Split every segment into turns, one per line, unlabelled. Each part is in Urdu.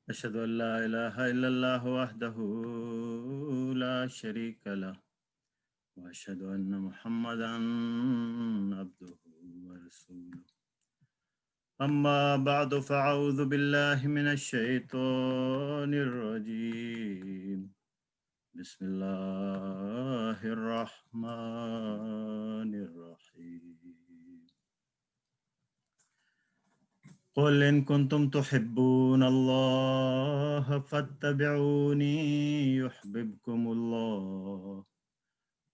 أشهد أن لا إله إلا الله وحده لا شريك له وأشهد أن محمدا عبده ورسوله أما بعد فأعوذ بالله من الشيطان الرجيم بسم الله الرحمن الرحيم قل إن كنتم تحبون الله فاتبعوني يحببكم الله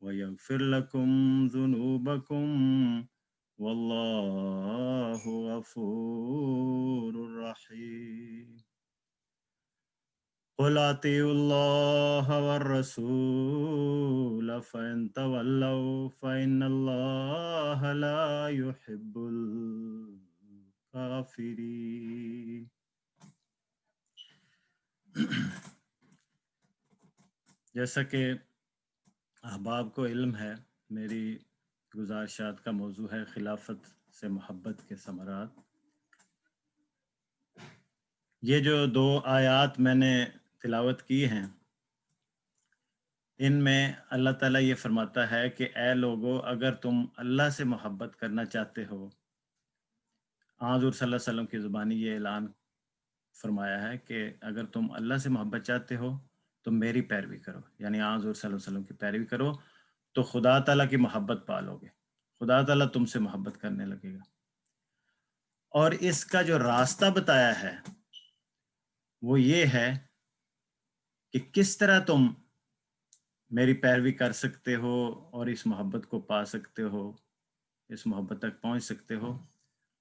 ويغفر لكم ذنوبكم والله غفور رحيم قل أطيعوا الله والرسول فإن تولوا فإن الله لا يحب الكافرين. جیسا کہ احباب کو علم ہے، میری گزارشات کا موضوع ہے خلافت سے محبت کے ثمرات۔ یہ جو 2 آیات میں نے تلاوت کی ہیں، ان میں اللہ تعالیٰ یہ فرماتا ہے کہ اے لوگو، اگر تم اللہ سے محبت کرنا چاہتے ہو، حضور صلی اللہ علیہ وسلم کی زبانی یہ اعلان فرمایا ہے کہ اگر تم اللہ سے محبت چاہتے ہو تو میری پیروی کرو، یعنی حضور صلی اللہ علیہ وسلم کی پیروی کرو تو خدا تعالیٰ کی محبت پالو گے، خدا تعالیٰ تم سے محبت کرنے لگے گا۔ اور اس کا جو راستہ بتایا ہے وہ یہ ہے کہ کس طرح تم میری پیروی کر سکتے ہو اور اس محبت کو پا سکتے ہو، اس محبت تک پہنچ سکتے ہو۔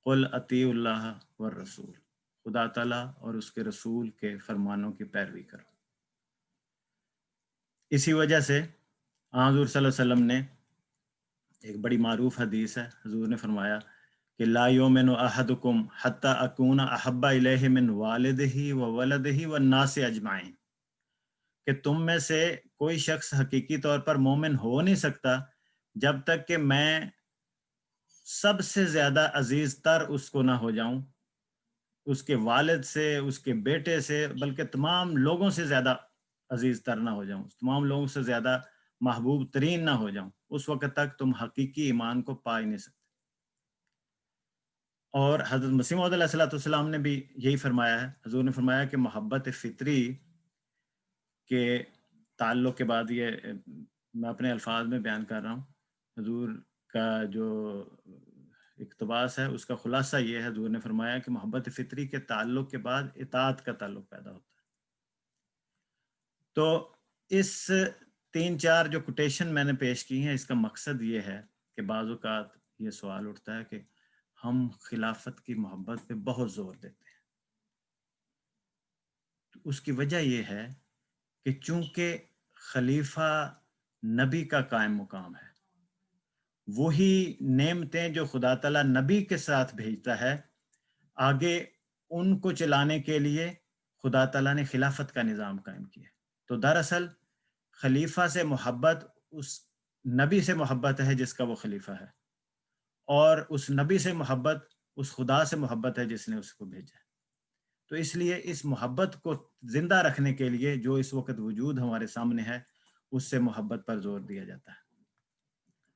قل اطیعوا اللہ والرسول، خدا تعالیٰ اور اس کے رسول کے فرمانوں کی پیروی کرو۔ اسی وجہ سے حضور صلی اللہ علیہ وسلم نے ایک بڑی معروف حدیث ہے، حضور نے فرمایا کہ لا یؤمن احدکم حتی اکون احب الیہ من والدہ وولدہ والناس اجمعین، کہ تم میں سے کوئی شخص حقیقی طور پر مومن ہو نہیں سکتا جب تک کہ میں سب سے زیادہ عزیز تر اس کو نہ ہو جاؤں، اس کے والد سے، اس کے بیٹے سے، بلکہ تمام لوگوں سے زیادہ عزیز تر نہ ہو جاؤں، تمام لوگوں سے زیادہ محبوب ترین نہ ہو جاؤں، اس وقت تک تم حقیقی ایمان کو پا ہی نہیں سکتے۔ اور حضرت مسیح موعود علیہ السلام نے بھی یہی فرمایا ہے، حضور نے فرمایا کہ محبت فطری کے تعلق کے بعد، یہ میں اپنے الفاظ میں بیان کر رہا ہوں، حضور کا جو اقتباس ہے اس کا خلاصہ یہ ہے، حضور نے فرمایا کہ محبت فطری کے تعلق کے بعد اطاعت کا تعلق پیدا ہوتا ہے۔ تو اس 3-4 جو کوٹیشن میں نے پیش کی ہیں، اس کا مقصد یہ ہے کہ بعض اوقات یہ سوال اٹھتا ہے کہ ہم خلافت کی محبت پہ بہت زور دیتے ہیں، تو اس کی وجہ یہ ہے کہ چونکہ خلیفہ نبی کا قائم مقام ہے، وہی نعمتیں جو خدا تعالیٰ نبی کے ساتھ بھیجتا ہے، آگے ان کو چلانے کے لیے خدا تعالیٰ نے خلافت کا نظام قائم کیا۔ تو دراصل خلیفہ سے محبت اس نبی سے محبت ہے جس کا وہ خلیفہ ہے، اور اس نبی سے محبت اس خدا سے محبت ہے جس نے اس کو بھیجا ہے۔ تو اس لیے اس محبت کو زندہ رکھنے کے لیے جو اس وقت وجود ہمارے سامنے ہے، اس سے محبت پر زور دیا جاتا ہے،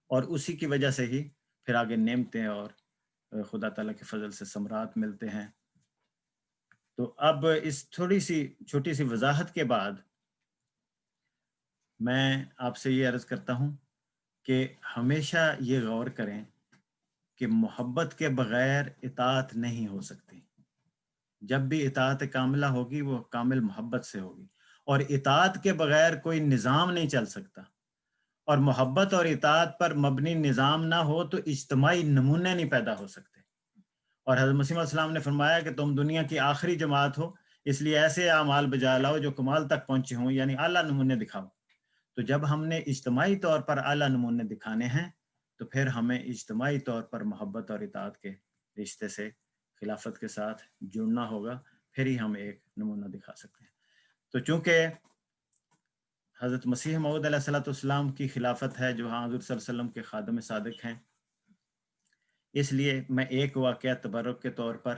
اور اسی کی وجہ سے ہی پھر آگے نعمتیں اور خدا تعالیٰ کے فضل سے ثمرات ملتے ہیں۔ تو اب اس تھوڑی سی چھوٹی سی وضاحت کے بعد میں آپ سے یہ عرض کرتا ہوں کہ ہمیشہ یہ غور کریں کہ محبت کے بغیر اطاعت نہیں ہو سکتی۔ جب بھی اطاعت کاملہ ہوگی وہ کامل محبت سے ہوگی، اور اطاعت کے بغیر کوئی نظام نہیں چل سکتا، اور محبت اور اطاعت پر مبنی نظام نہ ہو تو اجتماعی نمونے نہیں پیدا ہو سکتے۔ اور حضرت مسیح علیہ السلام نے فرمایا کہ تم دنیا کی آخری جماعت ہو، اس لیے ایسے اعمال بجا لاؤ جو کمال تک پہنچے ہوں، یعنی اعلیٰ نمونے دکھاؤ۔ تو جب ہم نے اجتماعی طور پر اعلیٰ نمونے دکھانے ہیں تو پھر ہمیں اجتماعی طور پر محبت اور اطاعت کے رشتے سے خلافت کے ساتھ جڑنا ہوگا، پھر ہی ہم ایک نمونہ دکھا سکتے ہیں۔ تو چونکہ حضرت مسیح موعود علیہ السلام کی خلافت ہے جو حضور صلی اللہ علیہ وسلم کے خادم صادق ہیں، اس لیے میں ایک واقعہ تبرک کے طور پر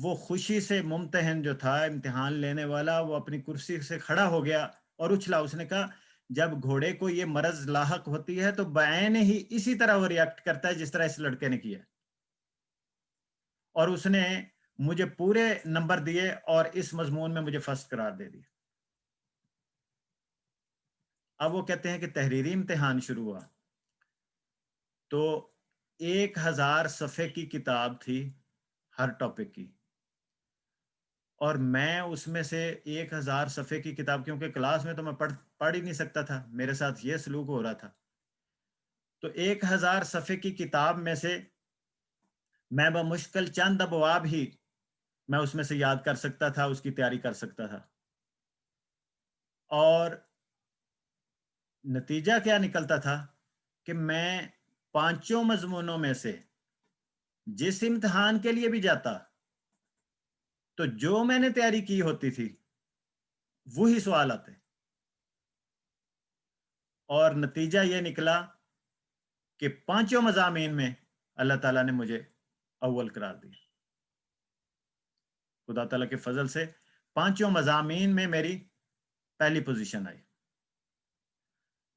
وہ خوشی سے ممتحن جو تھا امتحان لینے والا وہ اپنی کرسی سے کھڑا ہو گیا اور اچھلا. اس نے کہا جب گھوڑے کو یہ مرض لاحق ہوتی ہے تو بعین ہی اسی طرح وہ ریاکٹ کرتا ہے جس طرح اس لڑکے نے کیا, اور اس نے مجھے پورے نمبر دیے اور اس مضمون میں مجھے فرسٹ قرار دے دیا. اب وہ کہتے ہیں کہ تحریری امتحان شروع ہوا تو 1000 صفحے کی کتاب تھی ہر ٹاپک کی, اور میں اس میں سے 1000 صفحے کی کتاب, کیونکہ کلاس میں تو میں پڑھ ہی نہیں سکتا تھا, میرے ساتھ یہ سلوک ہو رہا تھا, تو 1000 صفحے کی کتاب میں سے میں بمشکل چند ابواب ہی میں اس میں سے یاد کر سکتا تھا, اس کی تیاری کر سکتا تھا. اور نتیجہ کیا نکلتا تھا کہ میں 5 مضمونوں میں سے جس امتحان کے لیے بھی جاتا تو جو میں نے تیاری کی ہوتی تھی وہی سوال آتے, اور نتیجہ یہ نکلا کہ 5 مضامین میں اللہ تعالیٰ نے مجھے اول قرار دیا. خدا تعالیٰ کے فضل سے 5 مضامین میں میری پہلی پوزیشن آئی.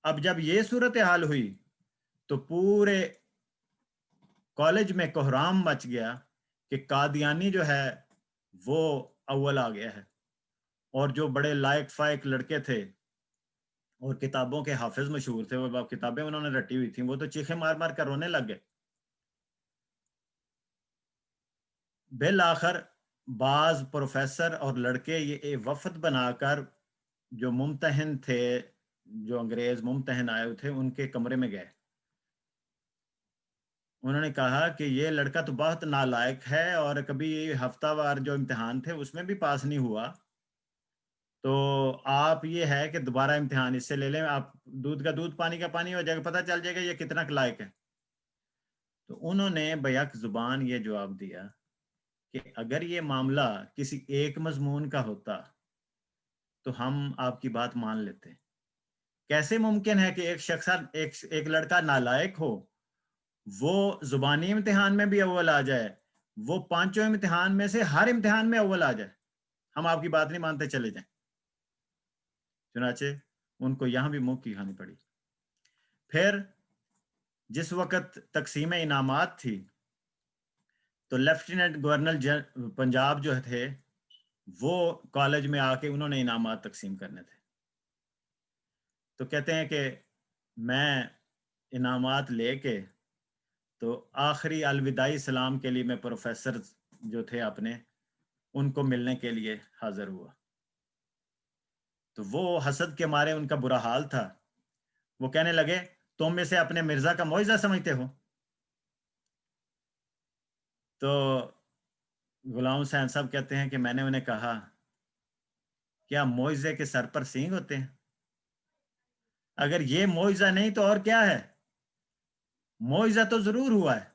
اب جب یہ صورتحال ہوئی تو پورے کالج میں کوہرام مچ گیا کہ قادیانی جو ہے وہ اول آ گیا ہے, اور جو بڑے لائق فائق لڑکے تھے اور کتابوں کے حافظ مشہور تھے, وہ کتابیں انہوں نے رٹی ہوئی تھیں, وہ تو چیخے مار مار کر رونے لگ گئے. بالآخر بعض پروفیسر اور لڑکے یہ وفد بنا کر جو ممتحن تھے, جو انگریز ممتحن آئے تھے, ان کے کمرے میں گئے. انہوں نے کہا کہ یہ لڑکا تو بہت نالائق ہے اور کبھی ہفتہ وار جو امتحان تھے اس میں بھی پاس نہیں ہوا, تو آپ یہ ہے کہ دوبارہ امتحان اس سے لے لیں, آپ دودھ کا دودھ پانی کا پانی ہو جائے گا, پتہ چل جائے گا یہ کتنا لائق ہے. تو انہوں نے بیک زبان یہ جواب دیا کہ اگر یہ معاملہ کسی ایک مضمون کا ہوتا تو ہم آپ کی بات مان لیتے. کیسے ممکن ہے کہ ایک شخص ایک لڑکا نالائق ہو, وہ زبانی امتحان میں بھی اول آ جائے, وہ 5 امتحان میں سے ہر امتحان میں اول آ جائے, ہم آپ کی بات نہیں مانتے چلے جائیں. چنانچہ ان کو یہاں بھی منہ کی کھانی پڑی. پھر جس وقت تقسیم انعامات تھی تو لیفٹیننٹ گورنر پنجاب جو تھے وہ کالج میں آ کے انہوں نے انعامات تقسیم کرنے تھے. تو کہتے ہیں کہ میں انعامات لے کے تو آخری الوداعی سلام کے لیے میں پروفیسر جو تھے اپنے ان کو ملنے کے لیے حاضر ہوا. تو وہ حسد کے مارے ان کا برا حال تھا, وہ کہنے لگے تم میں سے اپنے مرزا کا معجزہ سمجھتے ہو. تو غلام حسین صاحب کہتے ہیں کہ میں نے انہیں کہا کیا معجزے کے سر پر سینگ ہوتے ہیں؟ اگر یہ معجزہ نہیں تو اور کیا ہے؟ معجزہ تو ضرور ہوا ہے,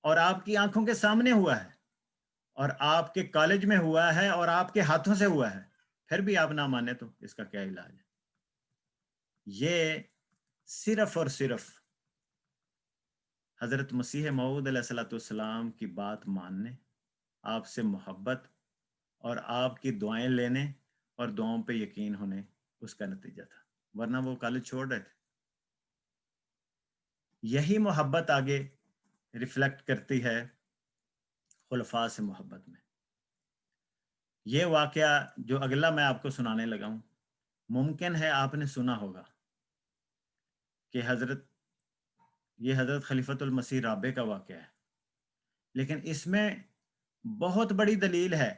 اور آپ کی آنکھوں کے سامنے ہوا ہے, اور آپ کے کالج میں ہوا ہے, اور آپ کے ہاتھوں سے ہوا ہے, پھر بھی آپ نہ مانے تو اس کا کیا علاج ہے؟ یہ صرف اور صرف حضرت مسیح موعود علیہ الصلوۃ والسلام کی بات ماننے, آپ سے محبت اور آپ کی دعائیں لینے اور دعاؤں پہ یقین ہونے اس کا نتیجہ تھا, ورنہ وہ کالج چھوڑ رہے تھے. یہی محبت آگے ریفلیکٹ کرتی ہے خلفاء سے محبت میں. یہ واقعہ جو اگلا میں آپ کو سنانے لگا ہوں, ممکن ہے آپ نے سنا ہوگا کہ یہ حضرت خلیفۃ المسیح رابع کا واقعہ ہے, لیکن اس میں بہت بڑی دلیل ہے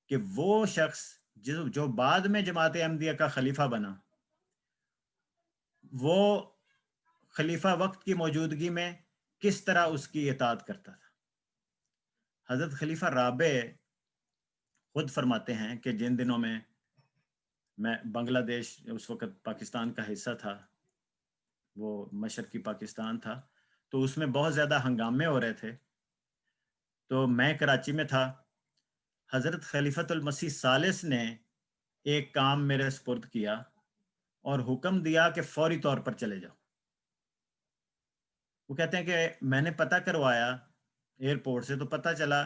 کہ وہ شخص جو بعد میں جماعت احمدیہ کا خلیفہ بنا, وہ خلیفہ وقت کی موجودگی میں کس طرح اس کی اطاعت کرتا تھا. حضرت خلیفہ رابع خود فرماتے ہیں کہ جن دنوں میں بنگلہ دیش اس وقت پاکستان کا حصہ تھا, وہ مشرقی پاکستان تھا, تو اس میں بہت زیادہ ہنگامے ہو رہے تھے, تو میں کراچی میں تھا. حضرت خلیفۃ المسیح ثالث نے ایک کام میرے سپرد کیا اور حکم دیا کہ فوری طور پر چلے جاؤ. وہ کہتے ہیں کہ میں نے پتہ کروایا ایئرپورٹ سے, تو پتہ چلا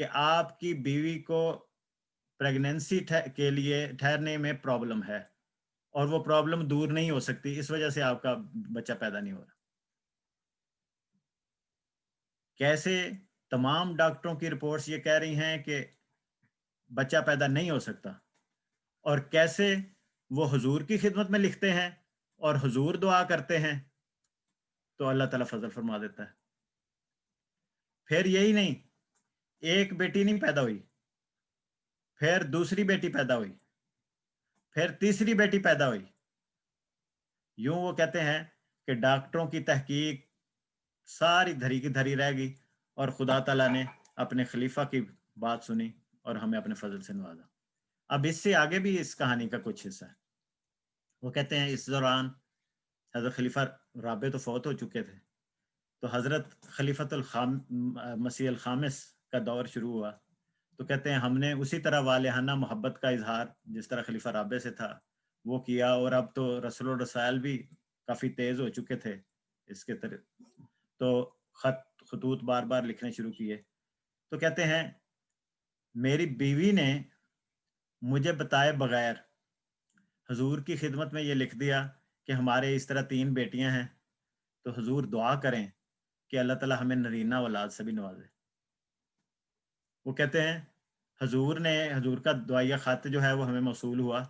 کہ آپ کی بیوی کو پریگنینسی کے لیے ٹھہرنے میں پرابلم ہے اور وہ پرابلم دور نہیں ہو سکتی، اس وجہ سے آپ کا بچہ پیدا نہیں ہو رہا۔ کیسے تمام ڈاکٹروں کی رپورٹس یہ کہہ رہی ہیں کہ بچہ پیدا نہیں ہو سکتا، اور کیسے وہ حضور کی خدمت میں لکھتے ہیں اور حضور دعا کرتے ہیں تو اللہ تعالیٰ فضل فرما دیتا ہے۔ پھر یہی نہیں، ایک بیٹی نہیں پیدا ہوئی، پھر دوسری بیٹی پیدا ہوئی، پھر تیسری بیٹی پیدا ہوئی۔ یوں وہ کہتے ہیں کہ ڈاکٹروں کی تحقیق ساری دھری کی دھری رہ گئی اور خدا تعالیٰ نے اپنے خلیفہ کی بات سنی اور ہمیں اپنے فضل سے نوازا۔ اب اس سے آگے بھی اس کہانی کا کچھ حصہ ہے۔ وہ کہتے ہیں اس دوران حضرت خلیفہ رابع تو فوت ہو چکے تھے، تو حضرت خلیفۃ مسیح الخامس کا دور شروع ہوا۔ تو کہتے ہیں ہم نے اسی طرح والہانہ محبت کا اظہار جس طرح خلیفہ رابع سے تھا وہ کیا، اور اب تو رسول الرسائل بھی کافی تیز ہو چکے تھے اس کے تو خطوط بار بار لکھنے شروع کیے۔ تو کہتے ہیں میری بیوی نے مجھے بتائے بغیر حضور کی خدمت میں یہ لکھ دیا کہ ہمارے اس طرح 3 بیٹیاں ہیں، تو حضور دعا کریں کہ اللہ تعالیٰ ہمیں نرینہ اولاد سے بھی نوازے۔ وہ کہتے ہیں حضور کا دعائیہ خط جو ہے وہ ہمیں موصول ہوا،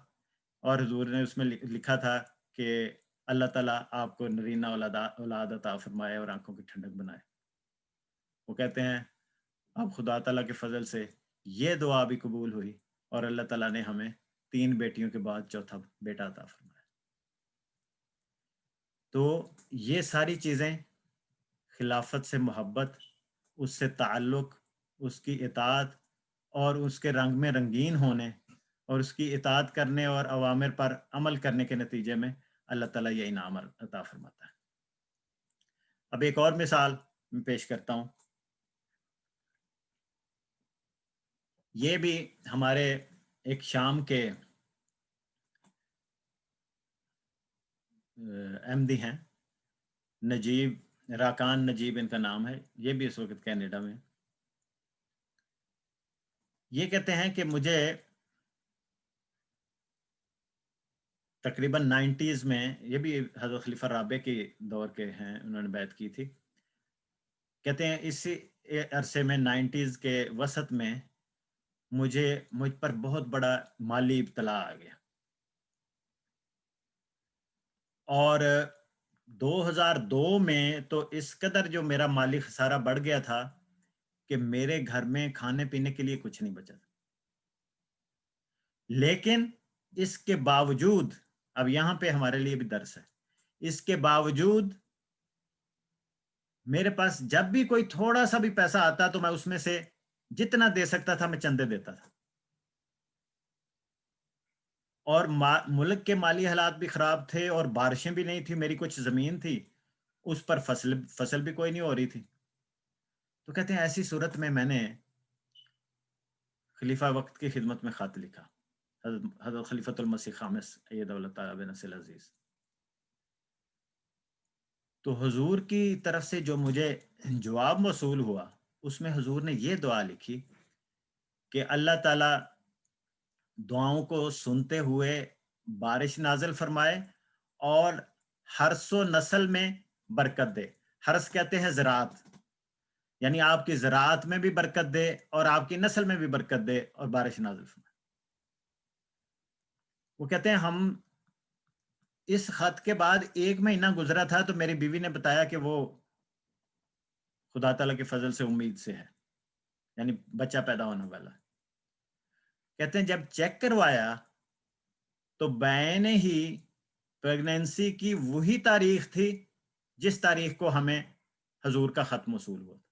اور حضور نے اس میں لکھا تھا کہ اللہ تعالیٰ آپ کو نرینہ اولاد عطا فرمائے اور آنکھوں کی ٹھنڈک بنائے۔ وہ کہتے ہیں اب خدا تعالیٰ کے فضل سے یہ دعا بھی قبول ہوئی اور اللہ تعالیٰ نے ہمیں 3 بیٹیوں کے بعد چوتھا بیٹا عطا فرمایا۔ تو یہ ساری چیزیں خلافت سے محبت، اس سے تعلق، اس کی اطاعت اور اس کے رنگ میں رنگین ہونے اور اس کی اطاعت کرنے اور اوامر پر عمل کرنے کے نتیجے میں اللہ تعالیٰ یہ انعام عطا فرماتا ہے۔ اب ایک اور مثال میں پیش کرتا ہوں۔ یہ بھی ہمارے ایک شام کے احمدی ہیں، نجیب راکان نجیب ان کا نام ہے، یہ بھی اس وقت کینیڈا میں۔ یہ کہتے ہیں کہ مجھے تقریباً 90s میں، یہ بھی حضرت خلیفہ رابع کے دور کے ہیں، انہوں نے بیعت کی تھی۔ کہتے ہیں اسی عرصے میں 90s کے وسط میں مجھ پر بہت بڑا مالی ابتلا آ گیا، اور 2002 میں تو اس قدر جو میرا مالی خسارہ بڑھ گیا تھا کہ میرے گھر میں کھانے پینے کے لیے کچھ نہیں بچا تھا۔ لیکن اس کے باوجود، اب یہاں پہ ہمارے لیے بھی درس ہے، اس کے باوجود میرے پاس جب بھی کوئی تھوڑا سا بھی پیسہ آتا تو میں اس میں سے جتنا دے سکتا تھا میں چندے دیتا تھا، اور ملک کے مالی حالات بھی خراب تھے اور بارشیں بھی نہیں تھی، میری کچھ زمین تھی اس پر فصل بھی کوئی نہیں ہو رہی تھی۔ تو کہتے ہیں ایسی صورت میں میں نے خلیفہ وقت کی خدمت میں خط لکھا، حضرت خلیفۃ المسیح خامس اید اللہ تعالیٰ بنصر العزیز۔ تو حضور کی طرف سے جو مجھے جواب موصول ہوا اس میں حضور نے یہ دعا لکھی کہ اللہ تعالیٰ دعاؤں کو سنتے ہوئے بارش نازل فرمائے اور حرث و نسل میں برکت دے۔ حرث کہتے ہیں زراعت، یعنی آپ کی زراعت میں بھی برکت دے اور آپ کی نسل میں بھی برکت دے اور بارش نازل فرمائے۔ وہ کہتے ہیں ہم اس خط کے بعد 1 مہینہ گزرا تھا تو میری بیوی نے بتایا کہ وہ خدا تعالیٰ کے فضل سے امید سے ہے، یعنی بچہ پیدا ہونے والا۔ کہتے ہیں جب چیک کروایا تو بعین ہی پریگنینسی کی وہی تاریخ تھی جس تاریخ کو ہمیں حضور کا خط موصول ہوا تھا۔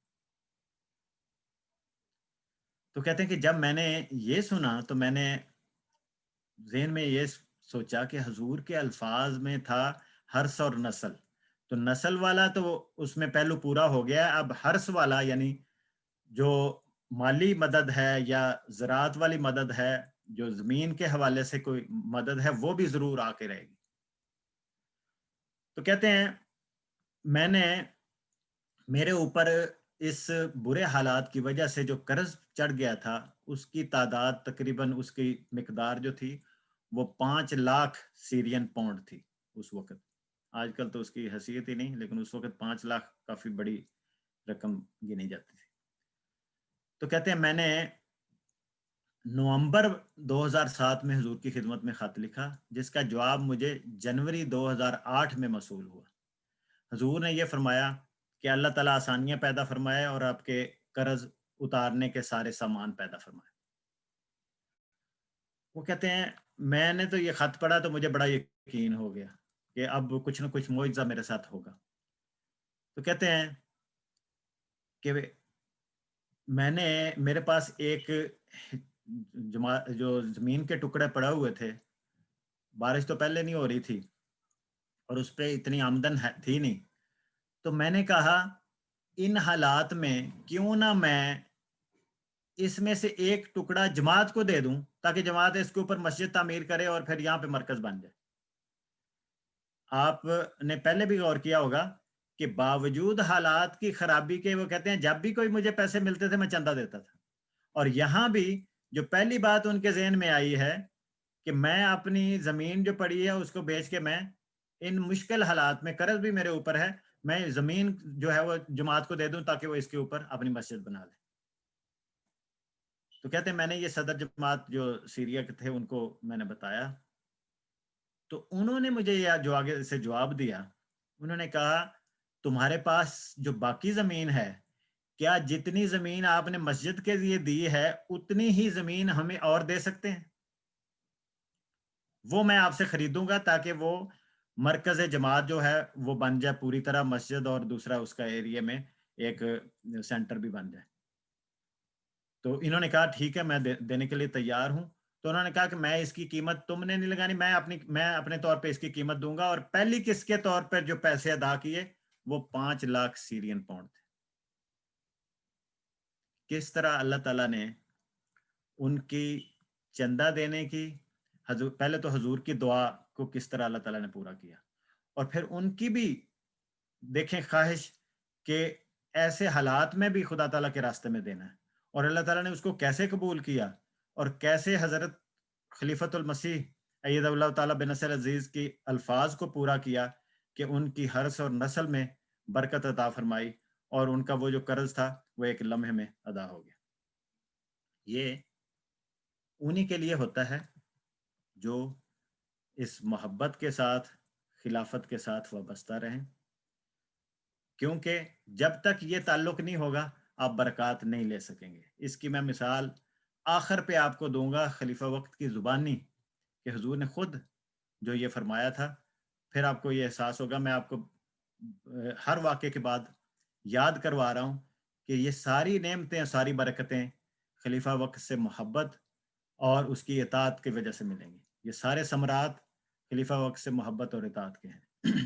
تو کہتے ہیں کہ جب میں نے یہ سنا تو میں نے ذہن میں یہ سوچا کہ حضور کے الفاظ میں تھا حرث اور نسل، تو نسل والا تو اس میں پہلو پورا ہو گیا، اب حرث والا یعنی جو مالی مدد ہے یا زراعت والی مدد ہے، جو زمین کے حوالے سے کوئی مدد ہے، وہ بھی ضرور آ کے رہے گی۔ تو کہتے ہیں میں نے میرے اوپر اس برے حالات کی وجہ سے جو قرض چڑھ گیا تھا اس کی تعداد تقریباً اس کی مقدار جو تھی وہ 5 لاکھ سیرین پاؤنڈ تھی اس وقت. آج کل تو اس کی حیثیت ہی نہیں، لیکن اس وقت 5 لاکھ کافی بڑی رقم گنی جاتی تھی. تو کہتے ہیں میں نے نومبر 2007 میں حضور کی خدمت میں خط لکھا جس کا جواب مجھے جنوری 2008 میں موصول ہوا. حضور نے یہ فرمایا کہ اللہ تعالیٰ آسانیاں پیدا فرمائے اور آپ کے قرض اتارنے کے سارے سامان پیدا فرمائے. وہ کہتے ہیں میں نے تو یہ خط پڑھا تو مجھے بڑا یقین ہو گیا کہ اب کچھ نہ کچھ معجزہ میرے ساتھ ہوگا. تو کہتے ہیں کہ میرے پاس ایک جو زمین کے ٹکڑے پڑے ہوئے تھے، بارش تو پہلے نہیں ہو رہی تھی اور اس پہ اتنی آمدن تھی نہیں، تو میں نے کہا ان حالات میں کیوں نہ میں اس میں سے ایک ٹکڑا جماعت کو دے دوں تاکہ جماعت اس کے اوپر مسجد تعمیر کرے اور پھر یہاں پہ مرکز بن جائے. آپ نے پہلے بھی غور کیا ہوگا کہ باوجود حالات کی خرابی کے وہ کہتے ہیں جب بھی کوئی مجھے پیسے ملتے تھے میں چندہ دیتا تھا. اور یہاں بھی جو پہلی بات ان کے ذہن میں آئی ہے کہ میں اپنی زمین جو پڑی ہے اس کو بیچ کے میں ان مشکل حالات میں، قرض بھی میرے اوپر ہے، میں زمین جو ہے وہ جماعت کو دے دوں تاکہ وہ اس کے اوپر اپنی مسجد بنا لے. تو کہتے ہیں میں نے یہ صدر جماعت جو سیریا کے تھے ان کو میں نے بتایا، تو انہوں نے مجھے یہ جو آگے سے جواب دیا، انہوں نے کہا تمہارے پاس جو باقی زمین ہے، کیا جتنی زمین آپ نے مسجد کے لیے دی ہے اتنی ہی زمین ہمیں اور دے سکتے ہیں؟ وہ میں آپ سے خریدوں گا تاکہ وہ مرکز جماعت جو ہے وہ بن جائے پوری طرح، مسجد اور دوسرا اس کا ایریا میں ایک سینٹر بھی بن جائے. تو انہوں نے کہا ٹھیک ہے میں دینے کے لیے تیار ہوں. تو انہوں نے کہا کہ میں اس کی قیمت تم نے نہیں لگانی، میں اپنے طور پہ اس کی قیمت دوں گا. اور پہلی قسط کے طور پر جو پیسے ادا کیے وہ 5 لاکھ سیرین پاؤنڈ تھے. کس طرح اللہ تعالیٰ نے ان کی چندہ دینے کی پہلے تو حضور کی دعا کو کس طرح اللہ تعالیٰ نے پورا کیا، اور پھر ان کی بھی دیکھیں خواہش کہ ایسے حالات میں بھی خدا تعالیٰ کے راستے میں دینا ہے، اور اللہ تعالیٰ نے اس کو کیسے قبول کیا اور کیسے حضرت خلیفۃ المسیح اید اللہ تعالیٰ بنصر عزیز کی الفاظ کو پورا کیا کہ ان کی حرث اور نسل میں برکت عطا فرمائی اور ان کا وہ جو قرض تھا وہ ایک لمحے میں ادا ہو گیا. یہ انہی کے لیے ہوتا ہے جو اس محبت کے ساتھ، خلافت کے ساتھ وابستہ رہیں، کیونکہ جب تک یہ تعلق نہیں ہوگا آپ برکات نہیں لے سکیں گے. اس کی میں مثال آخر پہ آپ کو دوں گا خلیفہ وقت کی زبانی کہ حضور نے خود جو یہ فرمایا تھا. پھر آپ کو یہ احساس ہوگا، میں آپ کو ہر واقعے کے بعد یاد کروا رہا ہوں کہ یہ ساری نعمتیں، ساری برکتیں خلیفہ وقت سے محبت اور اس کی اطاعت کی وجہ سے ملیں گی. یہ سارے ثمرات خلیفہ وقت سے محبت اور اطاعت کے ہیں.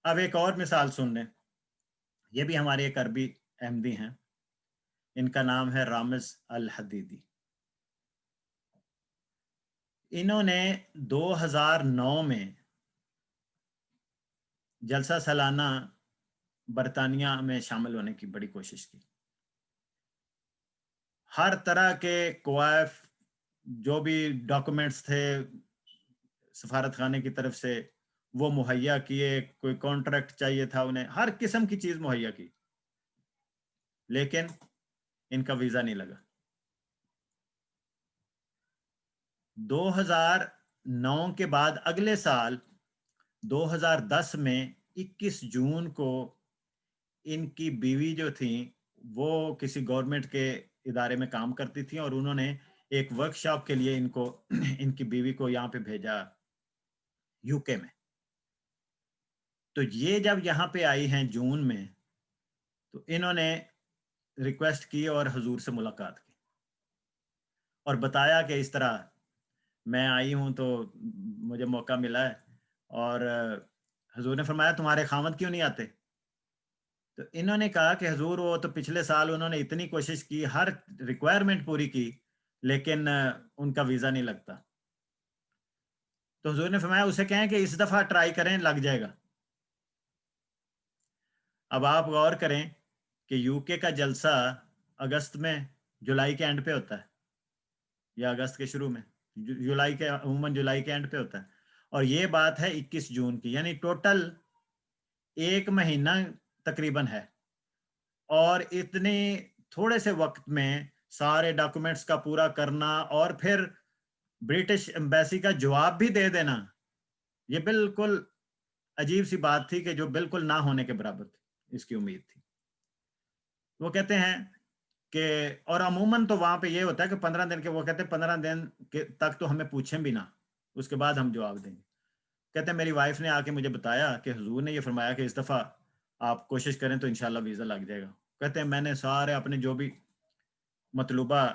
اب ایک اور مثال سن لیں، یہ بھی ہمارے ایک عربی احمدی ہیں، ان کا نام ہے رامز الحدیدی. انہوں نے 2009 میں جلسہ سالانہ برطانیہ میں شامل ہونے کی بڑی کوشش کی. ہر طرح کے کوائف جو بھی ڈاکومنٹس تھے سفارت خانے کی طرف سے وہ مہیا کیے، کوئی کانٹریکٹ چاہیے تھا انہیں، ہر قسم کی چیز مہیا کی، لیکن ان کا ویزا نہیں لگا. 2009 کے بعد اگلے سال 2010 میں 21 جون کو ان کی بیوی جو تھیں وہ کسی گورنمنٹ کے ادارے میں کام کرتی تھیں اور انہوں نے ایک ورکشاپ کے لیے ان کی بیوی کو یہاں پہ بھیجا یو کے میں. تو یہ جب یہاں پہ آئی ہیں جون میں تو انہوں نے ریکویسٹ کی اور حضور سے ملاقات کی اور بتایا کہ اس طرح میں آئی ہوں تو مجھے موقع ملا ہے. اور حضور نے فرمایا تمہارے خاوند کیوں نہیں آتے؟ تو انہوں نے کہا کہ حضور وہ تو پچھلے سال انہوں نے اتنی کوشش کی، ہر ریکوائرمنٹ پوری کی، لیکن ان کا ویزا نہیں لگتا. تو حضور نے فرمایا اسے کہیں کہ اس دفعہ ٹرائی کریں، لگ جائے گا. اب آپ غور کریں کہ یو کے کا جلسہ اگست میں جولائی کے اینڈ پہ ہوتا ہے یا اگست کے شروع میں، جولائی کے عموماً جولائی کے اینڈ پہ ہوتا ہے، اور یہ بات ہے 21 جون کی، یعنی ٹوٹل 1 مہینہ تقریباً ہے، اور اتنے تھوڑے سے وقت میں سارے ڈاکومنٹس کا پورا کرنا اور پھر برٹش ایمبیسی کا جواب بھی دے دینا، یہ بالکل عجیب سی بات تھی کہ جو بالکل نہ ہونے کے برابر تھی، اس کی امید تھی۔ وہ کہتے ہیں کہ، اور عموماً تو وہاں پہ یہ ہوتا ہے کہ 15 دن کے، وہ کہتے ہیں 15 دن تک تو ہمیں پوچھیں بھی نہ، اس کے بعد ہم جواب دیں گے۔ کہتے ہیں میری وائف نے آ کے مجھے بتایا کہ حضور نے یہ فرمایا کہ اس دفعہ آپ کوشش کریں تو انشاءاللہ ویزا لگ جائے گا۔ کہتے ہیں میں نے سارے اپنے جو بھی مطلوبہ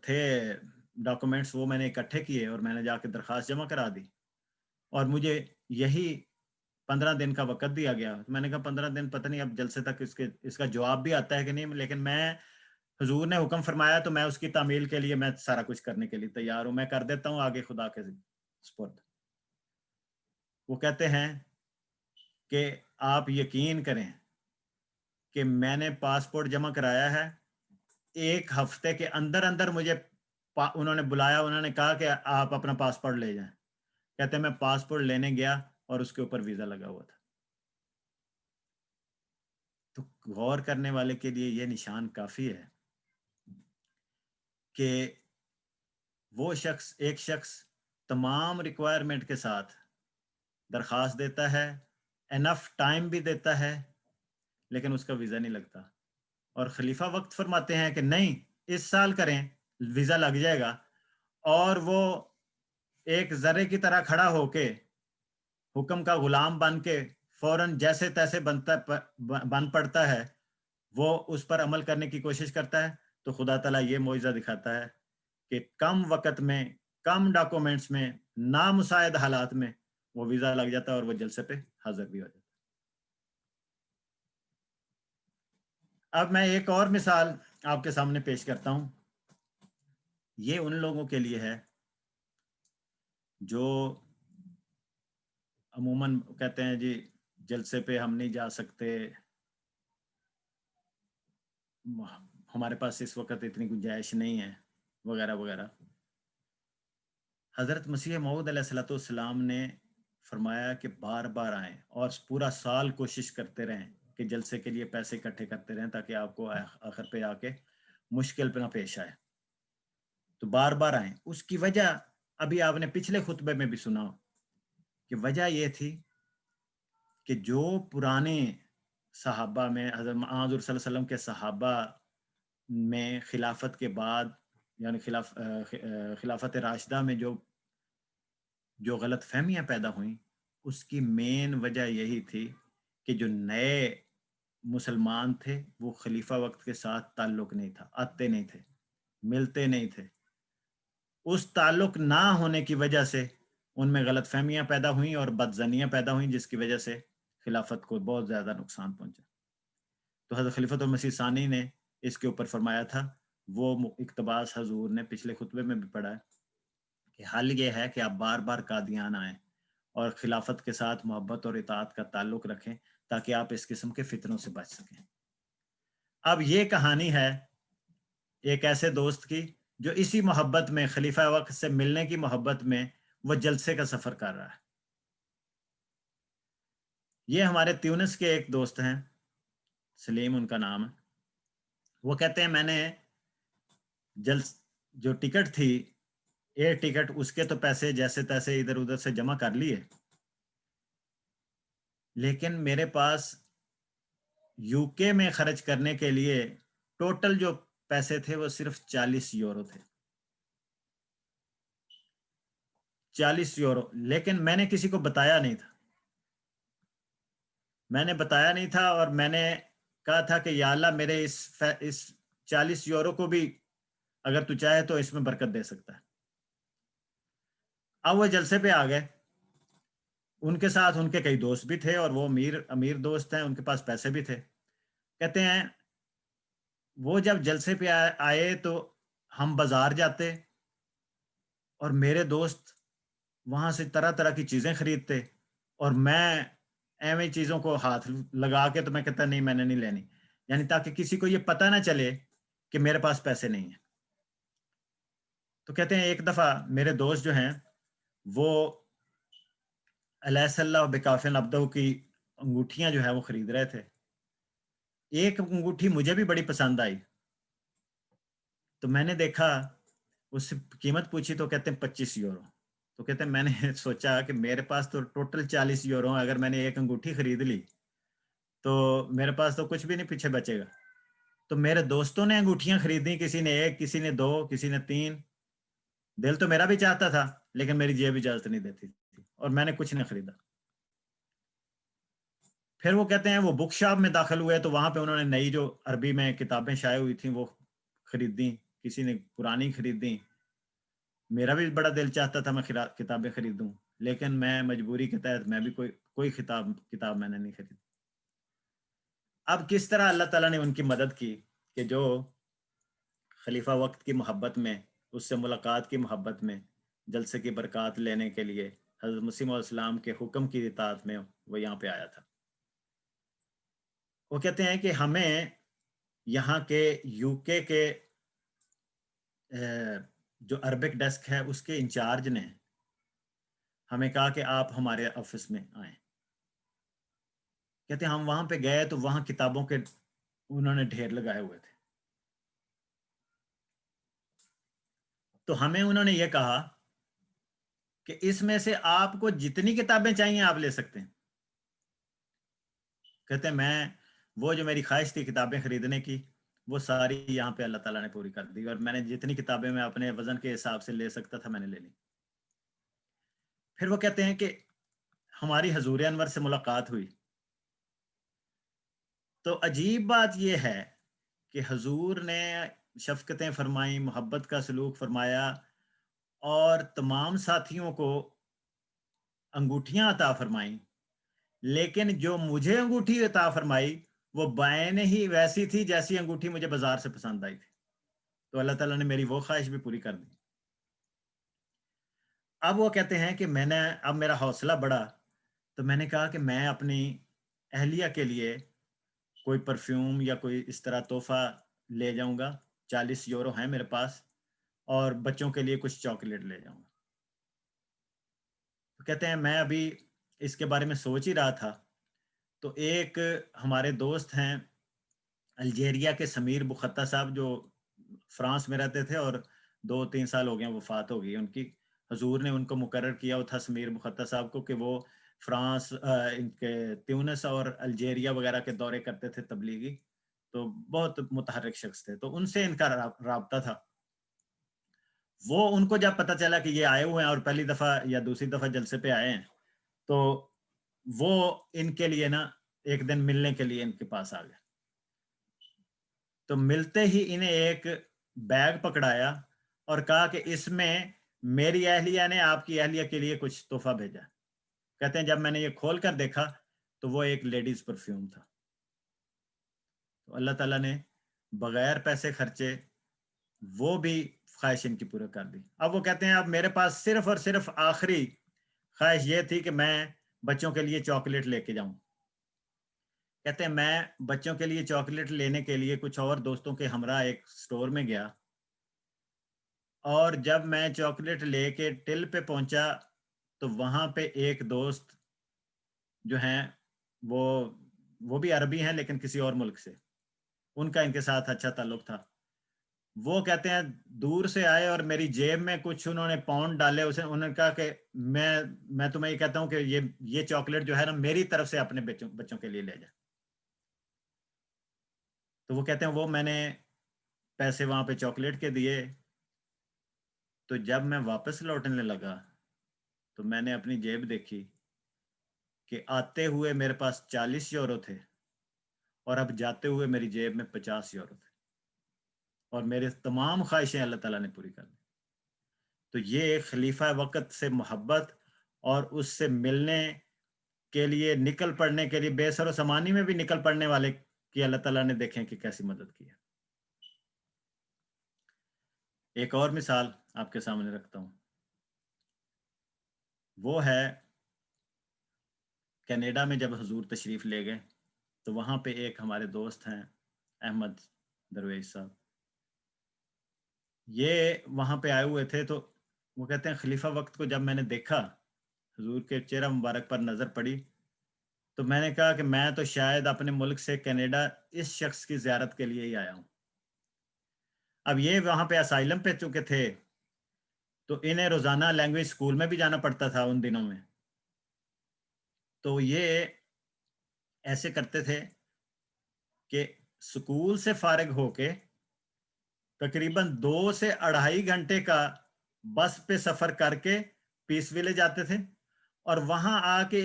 تھے ڈاکومنٹس وہ میں نے اکٹھے کیے، اور میں نے جا کے درخواست جمع کرا دی، اور مجھے یہی 15 دن کا وقت دیا گیا۔ میں نے کہا 15 دن پتہ نہیں اب جلسے تک اس کا جواب بھی آتا ہے کہ نہیں، لیکن میں، حضور نے حکم فرمایا تو میں اس کی تعمیل کے لیے میں سارا کچھ کرنے کے لیے تیار ہوں، میں کر دیتا ہوں آگے خدا کے سپرد۔ وہ کہتے ہیں کہ آپ یقین کریں کہ میں نے پاسپورٹ جمع کرایا ہے، 1 ہفتے کے اندر اندر مجھے انہوں نے بلایا، انہوں نے کہا کہ آپ اپنا پاسپورٹ لے جائیں۔ کہتے ہیں میں پاسپورٹ لینے گیا اور اس کے اوپر ویزا لگا ہوا تھا۔ تو غور کرنے والے کے لیے یہ نشان کافی ہے کہ وہ شخص، ایک شخص تمام ریکوائرمنٹ کے ساتھ درخواست دیتا ہے، انف ٹائم بھی دیتا ہے، لیکن اس کا ویزا نہیں لگتا، اور خلیفہ وقت فرماتے ہیں کہ نہیں، اس سال کریں ویزا لگ جائے گا، اور وہ ایک ذرے کی طرح کھڑا ہو کے حکم کا غلام بن کے فوراً جیسے تیسے بن پڑتا ہے، وہ اس پر عمل کرنے کی کوشش کرتا ہے، تو خدا تعالیٰ یہ معجزہ دکھاتا ہے کہ کم وقت میں، کم ڈاکومنٹس میں، نامساعد حالات میں وہ ویزا لگ جاتا ہے اور وہ جلسے پہ حاضر بھی ہو جاتا ہے۔ اب میں ایک اور مثال آپ کے سامنے پیش کرتا ہوں، یہ ان لوگوں کے لیے ہے جو عموماً کہتے ہیں جی جلسے پہ ہم نہیں جا سکتے، ہمارے پاس اس وقت اتنی گنجائش نہیں ہے، وغیرہ وغیرہ۔ حضرت مسیح موعود علیہ الصلوۃ والسلام نے فرمایا کہ بار بار آئیں اور پورا سال کوشش کرتے رہیں کہ جلسے کے لیے پیسے اکٹھے کرتے رہیں تاکہ آپ کو آخر پہ آ کے مشکل پہ نہ پیش آئے، تو بار بار آئیں۔ اس کی وجہ ابھی آپ نے پچھلے خطبے میں بھی سنا کہ وجہ یہ تھی کہ جو پرانے صحابہ میں، حضرت حضور صلی اللہ علیہ وسلم کے صحابہ میں خلافت کے بعد، یعنی خلافت راشدہ میں جو غلط فہمیاں پیدا ہوئیں، اس کی مین وجہ یہی تھی کہ جو نئے مسلمان تھے وہ خلیفہ وقت کے ساتھ تعلق نہیں تھا، آتے نہیں تھے، ملتے نہیں تھے۔ اس تعلق نہ ہونے کی وجہ سے ان میں غلط فہمیاں پیدا ہوئیں اور بدظنیاں پیدا ہوئیں، جس کی وجہ سے خلافت کو بہت زیادہ نقصان پہنچا۔ تو حضرت خلیفۃ المسیح ثانی نے اس کے اوپر فرمایا تھا، وہ اقتباس حضور نے پچھلے خطبے میں بھی پڑھا ہے کہ حل یہ ہے کہ آپ بار بار قادیان آئیں اور خلافت کے ساتھ محبت اور اطاعت کا تعلق رکھیں تاکہ آپ اس قسم کے فتنوں سے بچ سکیں۔ اب یہ کہانی ہے ایک ایسے دوست کی جو اسی محبت میں، خلیفہ وقت سے ملنے کی محبت میں، وہ جلسے کا سفر کر رہا ہے۔ یہ ہمارے تیونس کے ایک دوست ہیں، سلیم ان کا نام ہے۔ وہ کہتے ہیں میں نے جو ٹکٹ تھی، ایئر ٹکٹ، اس کے تو پیسے جیسے تیسے ادھر ادھر سے جمع کر لیے، لیکن میرے پاس یو کے میں خرچ کرنے کے لیے ٹوٹل جو پیسے تھے وہ صرف 40 یورو تھے، 40 یورو۔ لیکن میں نے کسی کو بتایا نہیں تھا، میں نے بتایا نہیں تھا، اور میں نے کہا تھا کہ یا اللہ میرے اس 40 یورو کو بھی اگر تو چاہے تو اس میں برکت دے سکتا ہے۔ اب وہ جلسے پہ آ گئے، ان کے ساتھ ان کے کئی دوست بھی تھے، اور وہ امیر دوست ہیں، ان کے پاس پیسے بھی تھے۔ کہتے ہیں وہ جب جلسے پہ آئے تو ہم بازار جاتے اور میرے دوست وہاں سے طرح طرح کی چیزیں خریدتے، اور میں ایویں چیزوں کو ہاتھ لگا کے تو میں کہتا نہیں میں نے نہیں لینی، یعنی تاکہ کسی کو یہ پتہ نہ چلے کہ میرے پاس پیسے نہیں ہیں۔ تو کہتے ہیں ایک دفعہ میرے دوست جو ہیں وہ علیہ اللہ بکافن عبدہ کی انگوٹھیاں جو ہے وہ خرید رہے تھے۔ ایک انگوٹھی مجھے بھی بڑی پسند آئی، تو میں نے دیکھا، اس سے قیمت پوچھی تو کہتے ہیں 25 یورو۔ تو کہتے ہیں میں نے سوچا کہ میرے پاس تو ٹوٹل 40 یورو، اگر میں نے ایک انگوٹھی خرید لی تو میرے پاس تو کچھ بھی نہیں پیچھے بچے گا۔ تو میرے دوستوں نے انگوٹھیاں خریدی، کسی نے ایک، کسی نے دو، کسی نے تین۔ دل تو میرا بھی چاہتا تھا لیکن میری جیب اجازت نہیں دیتی تھی اور میں نے کچھ نہیں خریدا۔ پھر وہ کہتے ہیں وہ بک شاپ میں داخل ہوئے تو وہاں پہ انہوں نے نئی جو عربی میں کتابیں شائع ہوئی تھیں وہ خریدیں، کسی نے پرانی خریدیں۔ میرا بھی بڑا دل چاہتا تھا میں کتابیں خریدوں، لیکن میں مجبوری کے تحت میں بھی کوئی کتاب میں نے نہیں خریدی۔ اب کس طرح اللہ تعالیٰ نے ان کی مدد کی کہ جو خلیفہ وقت کی محبت میں، اس سے ملاقات کی محبت میں، جلسے کی برکات لینے کے لیے حضرت مسیح علیہ السلام کے حکم کی اطاعت میں وہ یہاں پہ آیا تھا۔ وہ کہتے ہیں کہ ہمیں یہاں کے یو کے جو عربک ڈیسک ہے اس کے انچارج نے ہمیں کہا کہ آپ ہمارے آفس میں آئیں۔ کہتے ہیں ہم وہاں پہ گئے تو وہاں کتابوں کے انہوں نے ڈھیر لگائے ہوئے تھے۔ تو ہمیں انہوں نے یہ کہا کہ اس میں سے آپ کو جتنی کتابیں چاہیے آپ لے سکتے ہیں۔ کہتے ہیں میں وہ جو میری خواہش تھی کتابیں خریدنے کی وہ ساری یہاں پہ اللہ تعالیٰ نے پوری کر دی، اور میں نے جتنی کتابیں میں اپنے وزن کے حساب سے لے سکتا تھا میں نے لے لی۔ پھر وہ کہتے ہیں کہ ہماری حضور انور سے ملاقات ہوئی تو عجیب بات یہ ہے کہ حضور نے شفقتیں فرمائیں، محبت کا سلوک فرمایا اور تمام ساتھیوں کو انگوٹھیاں عطا فرمائیں، لیکن جو مجھے انگوٹھی عطا فرمائی وہ بائیں ہی ویسی تھی جیسی انگوٹھی مجھے بازار سے پسند آئی تھی۔ تو اللہ تعالیٰ نے میری وہ خواہش بھی پوری کر دی۔ اب وہ کہتے ہیں کہ اب میرا حوصلہ بڑھا تو میں نے کہا کہ میں اپنی اہلیہ کے لیے کوئی پرفیوم یا کوئی اس طرح تحفہ لے جاؤں گا، 40 یورو ہیں میرے پاس، اور بچوں کے لیے کچھ چاکلیٹ لے جاؤں گا۔ تو کہتے ہیں میں ابھی اس کے بارے میں سوچ ہی رہا تھا تو ایک ہمارے دوست ہیں الجیریا کے سمیر بختہ صاحب جو فرانس میں رہتے تھے اور 2-3 سال ہو گئے وفات ہو گئی ان کی۔ حضور نے ان کو مقرر کیا ہوا تھا سمیر بختہ صاحب کو کہ وہ فرانس، ان کے تیونس اور الجیریا وغیرہ کے دورے کرتے تھے تبلیغی، تو بہت متحرک شخص تھے۔ تو ان سے ان کا رابطہ تھا۔ وہ ان کو جب پتہ چلا کہ یہ آئے ہوئے ہیں اور پہلی دفعہ یا دوسری دفعہ جلسے پہ آئے ہیں تو وہ ان کے لیے نا ایک دن ملنے کے لیے ان کے پاس آ گئے۔ تو ملتے ہی انہیں ایک بیگ پکڑایا اور کہا کہ اس میں میری اہلیہ نے آپ کی اہلیہ کے لیے کچھ تحفہ بھیجا۔ کہتے ہیں جب میں نے یہ کھول کر دیکھا تو وہ ایک لیڈیز پرفیوم تھا۔ تو اللہ تعالیٰ نے بغیر پیسے خرچے وہ بھی خواہش ان کی پورا کر دی۔ اب وہ کہتے ہیں اب میرے پاس صرف اور صرف آخری خواہش یہ تھی کہ میں بچوں کے لیے چاکلیٹ لے کے جاؤں۔ کہتے ہیں میں بچوں کے لیے چاکلیٹ لینے کے لیے کچھ اور دوستوں کے ہمراہ ایک سٹور میں گیا، اور جب میں چاکلیٹ لے کے ٹل پہ پہنچا تو وہاں پہ ایک دوست جو ہیں وہ بھی عربی ہیں لیکن کسی اور ملک سے، ان کا ان کے ساتھ اچھا تعلق تھا۔ وہ کہتے ہیں دور سے آئے اور میری جیب میں کچھ انہوں نے پاؤنڈ ڈالے، انہوں نے کہا کہ میں تمہیں یہ کہتا ہوں کہ یہ چاکلیٹ جو ہے نا میری طرف سے اپنے بچوں کے لیے لے جا۔ تو وہ کہتے ہیں وہ میں نے پیسے وہاں پہ چاکلیٹ کے دیے، تو جب میں واپس لوٹنے لگا تو میں نے اپنی جیب دیکھی کہ آتے ہوئے میرے پاس 40 یورو تھے اور اب جاتے ہوئے میری جیب میں 50 یورو تھے، اور میرے تمام خواہشیں اللہ تعالیٰ نے پوری کر دی۔ تو یہ خلیفہ وقت سے محبت اور اس سے ملنے کے لیے نکل پڑنے کے لیے بے سر و سامانی میں بھی نکل پڑنے والے کی اللہ تعالیٰ نے دیکھیں کہ کیسی مدد کی ہے۔ ایک اور مثال آپ کے سامنے رکھتا ہوں، وہ ہے کینیڈا میں جب حضور تشریف لے گئے تو وہاں پہ ایک ہمارے دوست ہیں احمد درویش صاحب، یہ وہاں پہ آئے ہوئے تھے، تو وہ کہتے ہیں خلیفہ وقت کو جب میں نے دیکھا، حضور کے چہرہ مبارک پر نظر پڑی، تو میں نے کہا کہ میں تو شاید اپنے ملک سے کینیڈا اس شخص کی زیارت کے لیے ہی آیا ہوں۔ اب یہ وہاں پہ اسائلم پہ چکے تھے، تو انہیں روزانہ لینگویج اسکول میں بھی جانا پڑتا تھا ان دنوں میں، تو یہ ایسے کرتے تھے کہ سکول سے فارغ ہو کے تقریباً 2 سے 2.5 گھنٹے کا بس پہ سفر کر کے پیس ویلے جاتے تھے، اور وہاں آ کے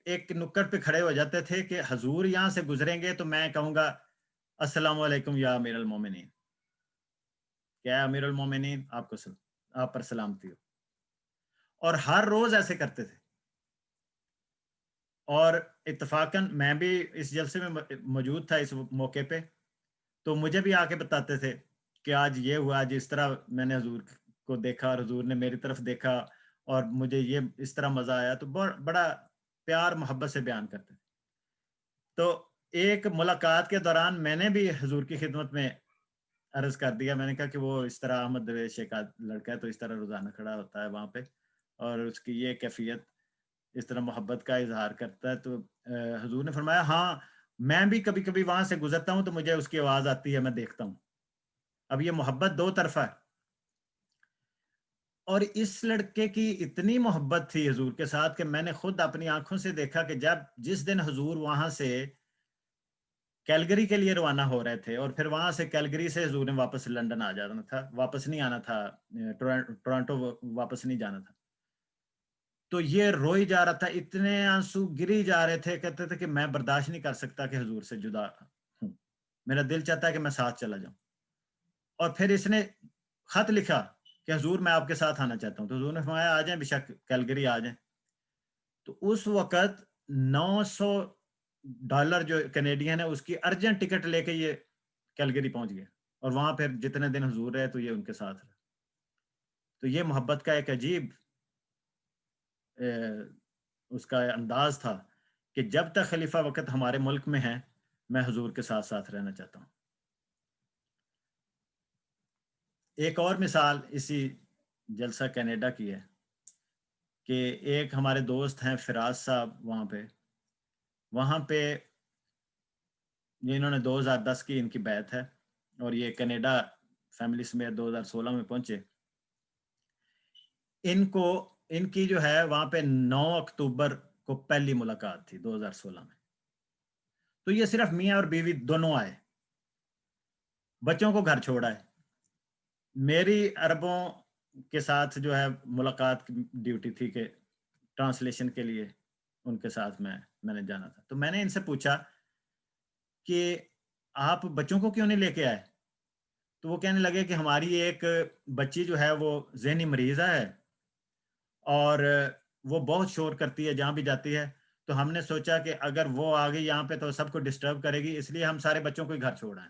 ایک نکڑ پہ کھڑے ہو جاتے تھے کہ حضور یہاں سے گزریں گے تو میں کہوں گا السلام علیکم یا امیر المومنین، کیا امیر المومنین آپ پر سلامتی ہو، اور ہر روز ایسے کرتے تھے۔ اور اتفاقاً میں بھی اس جلسے میں موجود تھا اس موقع پہ، تو مجھے بھی آ کے بتاتے تھے کہ آج یہ ہوا، آج اس طرح میں نے حضور کو دیکھا اور حضور نے میری طرف دیکھا اور مجھے یہ اس طرح مزہ آیا، تو بڑا پیار محبت سے بیان کرتے تھے۔ تو ایک ملاقات کے دوران میں نے بھی حضور کی خدمت میں عرض کر دیا، میں نے کہا کہ وہ اس طرح احمد درویش ایک لڑکا ہے، تو اس طرح روزانہ کھڑا ہوتا ہے وہاں پہ اور اس کی یہ کیفیت اس طرح محبت کا اظہار کرتا ہے۔ تو حضور نے فرمایا ہاں میں بھی کبھی کبھی وہاں سے گزرتا ہوں تو مجھے اس کی آواز آتی ہے، میں دیکھتا ہوں۔ اب یہ محبت دو طرفہ ہے، اور اس لڑکے کی اتنی محبت تھی حضور کے ساتھ کہ میں نے خود اپنی آنکھوں سے دیکھا کہ جس دن حضور وہاں سے کیلگری کے لیے روانہ ہو رہے تھے، اور پھر وہاں سے کیلگری سے حضور نے واپس لندن آ جانا تھا، واپس نہیں آنا تھا، ٹورانٹو واپس نہیں جانا تھا، تو یہ روئی جا رہا تھا، اتنے آنسو گری جا رہے تھے، کہتے تھے کہ میں برداشت نہیں کر سکتا کہ حضور سے جدا ہوں، میرا دل چاہتا ہے کہ میں ساتھ چلا جاؤں۔ اور پھر اس نے خط لکھا کہ حضور میں آپ کے ساتھ آنا چاہتا ہوں، تو حضور نے فرمایا آ جائیں، بے شک کیلگری آ جائیں۔ تو اس وقت $900 جو کینیڈین ہے اس کی ارجنٹ ٹکٹ لے کے یہ کیلگری پہنچ گیا، اور وہاں پھر جتنے دن حضور رہے تو یہ ان کے ساتھ رہے۔ تو یہ محبت کا ایک عجیب اس کا انداز تھا کہ جب تک خلیفہ وقت ہمارے ملک میں ہیں میں حضور کے ساتھ ساتھ رہنا چاہتا ہوں۔ ایک اور مثال اسی جلسہ کینیڈا کی ہے کہ ایک ہمارے دوست ہیں فراز صاحب، وہاں پہ انہوں نے 2010 کی ان کی بیعت ہے، اور یہ کینیڈا فیملی سمیت 2016 میں پہنچے۔ ان کی جو ہے وہاں پہ 9 اکتوبر کو پہلی ملاقات تھی 2016 میں، تو یہ صرف میاں اور بیوی دونوں آئے، بچوں کو گھر چھوڑا ہے، میری عربوں کے ساتھ جو ہے ملاقات کی ڈیوٹی تھی کہ ٹرانسلیشن کے لیے ان کے ساتھ میں نے جانا تھا۔ تو میں نے ان سے پوچھا کہ آپ بچوں کو کیوں نہیں لے کے آئے؟ تو وہ کہنے لگے کہ ہماری ایک بچی جو ہے وہ ذہنی مریضہ ہے اور وہ بہت شور کرتی ہے جہاں بھی جاتی ہے، تو ہم نے سوچا کہ اگر وہ آ گئی یہاں پہ تو سب کو ڈسٹرب کرے گی، اس لیے ہم سارے بچوں کو ہی گھر چھوڑ آئے۔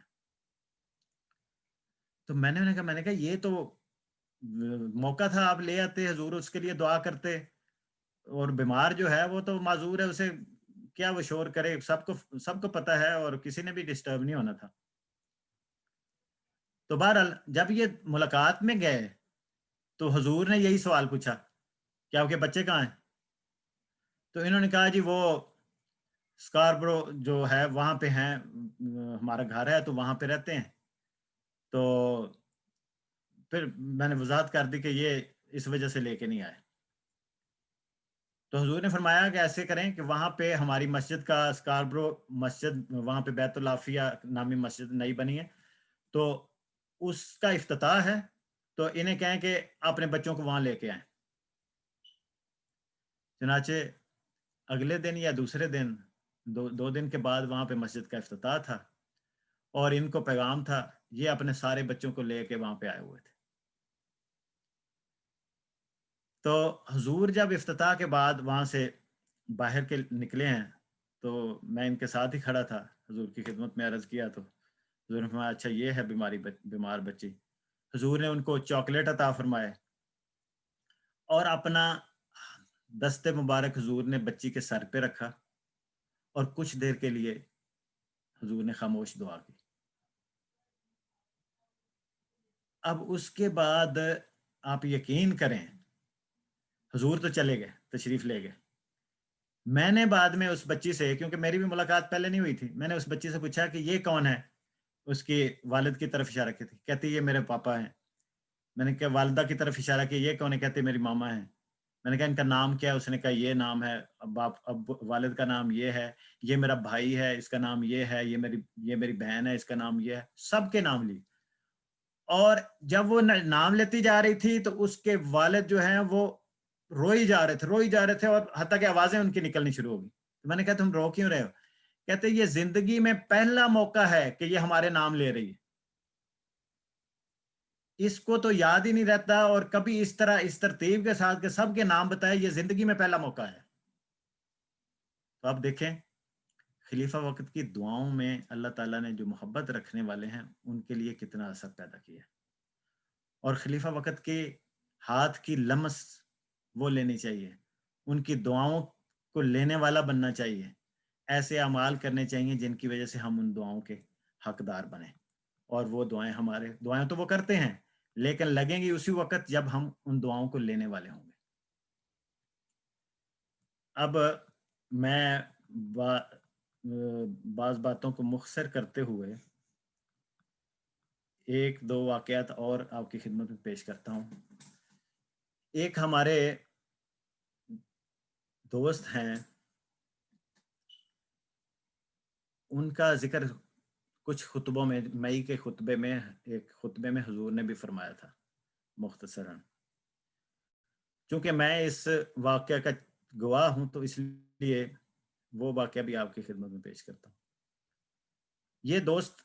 تو میں نے کہا یہ تو موقع تھا، آپ لے آتے، حضور اس کے لیے دعا کرتے، اور بیمار جو ہے وہ تو معذور ہے، اسے کیا وہ شور کرے، سب کو پتہ ہے اور کسی نے بھی ڈسٹرب نہیں ہونا تھا۔ تو بہرحال جب یہ ملاقات میں گئے تو حضور نے یہی سوال پوچھا کہ آپ کے بچے کہاں ہیں؟ تو انہوں نے کہا جی وہ اسکاربرو جو ہے وہاں پہ ہیں، ہمارا گھر ہے تو وہاں پہ رہتے ہیں۔ تو پھر میں نے وضاحت کر دی کہ یہ اس وجہ سے لے کے نہیں آئے۔ تو حضور نے فرمایا کہ ایسے کریں کہ وہاں پہ ہماری مسجد کا اسکاربرو مسجد، وہاں پہ بیت العافیہ نامی مسجد نئی بنی ہے، تو اس کا افتتاح ہے، تو انہیں کہیں کہ اپنے بچوں کو وہاں لے کے آئیں۔ چنانچہ اگلے دن یا دوسرے دن، دو دن کے بعد وہاں پہ مسجد کا افتتاح تھا، اور ان کو پیغام تھا، یہ اپنے سارے بچوں کو لے کے وہاں پہ آئے ہوئے تھے۔ تو حضور جب افتتاح کے بعد وہاں سے باہر کے نکلے ہیں تو میں ان کے ساتھ ہی کھڑا تھا، حضور کی خدمت میں عرض کیا تو حضور نے فرمایا اچھا یہ ہے بیمار بچی۔ حضور نے ان کو چاکلیٹ عطا فرمائے، اور اپنا دست مبارک حضور نے بچی کے سر پہ رکھا، اور کچھ دیر کے لیے حضور نے خاموش دعا کی. اب اس کے بعد آپ یقین کریں حضور تو چلے گئے، تشریف لے گئے. میں نے بعد میں اس بچی سے، کیونکہ میری بھی ملاقات پہلے نہیں ہوئی تھی، میں نے اس بچی سے پوچھا کہ یہ کون ہے؟ اس کی والد کی طرف اشارہ کی تھی، کہتی یہ میرے پاپا ہیں. میں نے کہا والدہ کی طرف اشارہ کیا، یہ کون ہے؟ کہتے میری ماما ہیں. میں نے کہا ان کا نام کیا ہے؟ اس نے کہا یہ نام ہے، اب والد کا نام یہ ہے، یہ میرا بھائی ہے اس کا نام یہ ہے، یہ میری بہن ہے اس کا نام یہ ہے. سب کے نام لی. اور جب وہ نام لیتی جا رہی تھی تو اس کے والد جو ہیں وہ روئی جا رہے تھے اور حتیٰ کہ آوازیں ان کی نکلنی شروع ہو گئی. تو میں نے کہا تم رو کیوں رہے ہو؟ کہتے یہ زندگی میں پہلا موقع ہے کہ یہ ہمارے نام لے رہی ہے. اس کو تو یاد ہی نہیں رہتا، اور کبھی اس طرح اس ترتیب کے ساتھ کہ سب کے نام بتائے، یہ زندگی میں پہلا موقع ہے. تو آپ دیکھیں خلیفہ وقت کی دعاؤں میں اللہ تعالیٰ نے جو محبت رکھنے والے ہیں ان کے لیے کتنا اثر پیدا کیا. اور خلیفہ وقت کے ہاتھ کی لمس وہ لینی چاہیے، ان کی دعاؤں کو لینے والا بننا چاہیے. ایسے اعمال کرنے چاہیے جن کی وجہ سے ہم ان دعاؤں کے حقدار بنیں، اور وہ دعائیں تو وہ کرتے ہیں لیکن لگیں گی اسی وقت جب ہم ان دعاؤں کو لینے والے ہوں گے. اب میں بعض باتوں کو مختصر کرتے ہوئے ایک دو واقعات اور آپ کی خدمت میں پیش کرتا ہوں. ایک ہمارے دوست ہیں، ان کا ذکر کچھ خطبوں میں، مئی کے خطبے میں، ایک خطبے میں حضور نے بھی فرمایا تھا مختصراً. چونکہ میں اس واقعہ کا گواہ ہوں تو اس لیے وہ واقعہ بھی آپ کی خدمت میں پیش کرتا ہوں. یہ دوست،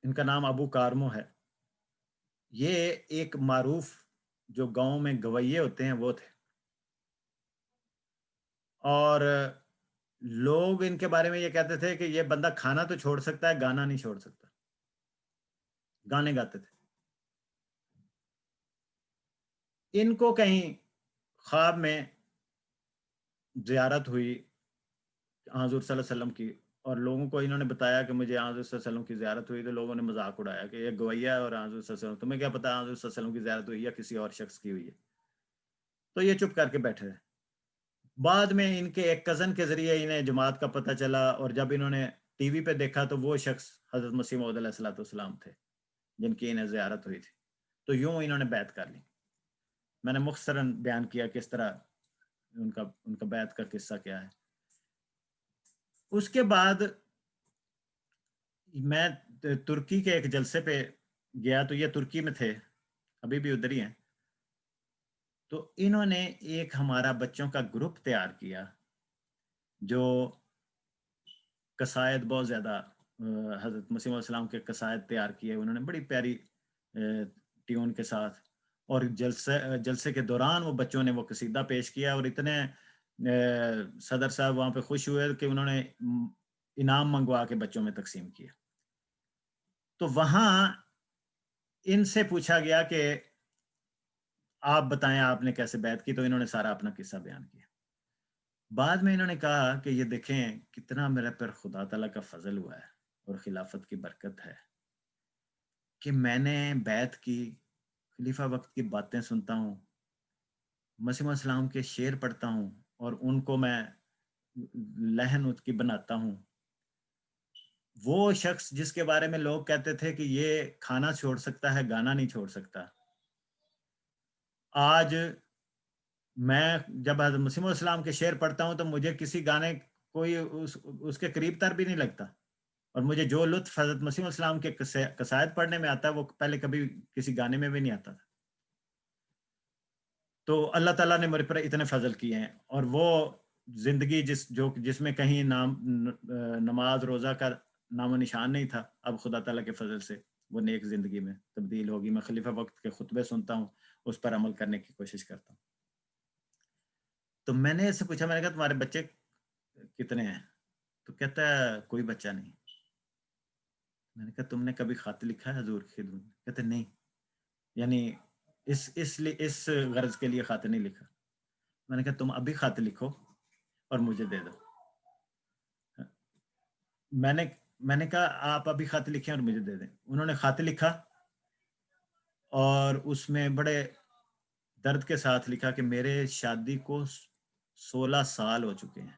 ان کا نام ابو کارمو ہے. یہ ایک معروف جو گاؤں میں گویے ہوتے ہیں وہ تھے، اور لوگ ان کے بارے میں یہ کہتے تھے کہ یہ بندہ کھانا تو چھوڑ سکتا ہے، گانا نہیں چھوڑ سکتا. گانے گاتے تھے. ان کو کہیں خواب میں زیارت ہوئی حضور صلی اللہ علیہ وسلم کی، اور لوگوں کو انہوں نے بتایا کہ مجھے حضور صلی اللہ علیہ وسلم کی زیارت ہوئی. تو لوگوں نے مذاق اڑایا کہ یہ گویا ہے اور حضور صلی اللہ علیہ وسلم، تمہیں کیا پتا حضور صلی اللہ علیہ وسلم کی زیارت ہوئی یا کسی اور شخص کی ہوئی ہے. تو یہ چپ کر کے بیٹھے رہے. بعد میں ان کے ایک کزن کے ذریعے انہیں جماعت کا پتہ چلا، اور جب انہوں نے ٹی وی پہ دیکھا تو وہ شخص حضرت مسیح موعود علیہ الصلوۃ والسلام تھے جن کی انہیں زیارت ہوئی تھی. تو یوں انہوں نے بیعت کر لی. میں نے مختصراً بیان کیا کس طرح ان کا بیعت کا قصہ کیا ہے. اس کے بعد میں ترکی کے ایک جلسے پہ گیا، تو یہ ترکی میں تھے، ابھی بھی ادھر ہی ہیں. تو انہوں نے ایک ہمارا بچوں کا گروپ تیار کیا جو قصائد، بہت زیادہ حضرت مسیح علیہ السلام کے قصائد تیار کیے انہوں نے بڑی پیاری ٹیون کے ساتھ. اور جلسے کے دوران وہ بچوں نے وہ قصیدہ پیش کیا، اور اتنے صدر صاحب وہاں پہ خوش ہوئے کہ انہوں نے انعام منگوا کے بچوں میں تقسیم کیا. تو وہاں ان سے پوچھا گیا کہ آپ بتائیں آپ نے کیسے بیعت کی، تو انہوں نے سارا اپنا قصہ بیان کیا. بعد میں انہوں نے کہا کہ یہ دیکھیں کتنا میرے پر خدا تعالیٰ کا فضل ہوا ہے اور خلافت کی برکت ہے کہ میں نے بیعت کی، خلیفہ وقت کی باتیں سنتا ہوں، مسیح علیہ السلام کے شعر پڑھتا ہوں، اور ان کو میں لہن اس کی بناتا ہوں. وہ شخص جس کے بارے میں لوگ کہتے تھے کہ یہ کھانا چھوڑ سکتا ہے، گانا نہیں چھوڑ سکتا، آج میں جب حضرت مسیح علیہ السلام کے شعر پڑھتا ہوں تو مجھے کسی گانے کوئی اس کے قریب تر بھی نہیں لگتا. اور مجھے جو لطف حضرت مسیح علیہ السلام کے قصائد پڑھنے میں آتا ہے وہ پہلے کبھی کسی گانے میں بھی نہیں آتا تھا. تو اللہ تعالیٰ نے میرے پر اتنے فضل کیے ہیں، اور وہ زندگی جس میں کہیں نماز روزہ کا نام و نشان نہیں تھا، اب خدا تعالیٰ کے فضل سے وہ نیک زندگی میں تبدیل ہوگی. میں خلیفہ وقت کے خطبے سنتا ہوں، اس پر عمل کرنے کی کوشش کرتا ہوں. تو میں نے اس سے پوچھا، میں نے کہا تمہارے بچے کتنے ہیں؟ تو کہتا ہے کوئی بچہ نہیں. میں نے کہا تم نے کبھی خط لکھا ہے حضور کی خدمت میں؟ کہتے نہیں، یعنی اس غرض کے لیے خط نہیں لکھا. میں نے کہا تم ابھی خط لکھو اور مجھے دے دو. میں نے کہا آپ ابھی خط لکھیں اور مجھے دے دیں. انہوں نے خط لکھا اور اس میں بڑے درد کے ساتھ لکھا کہ میرے شادی کو 16 سال ہو چکے ہیں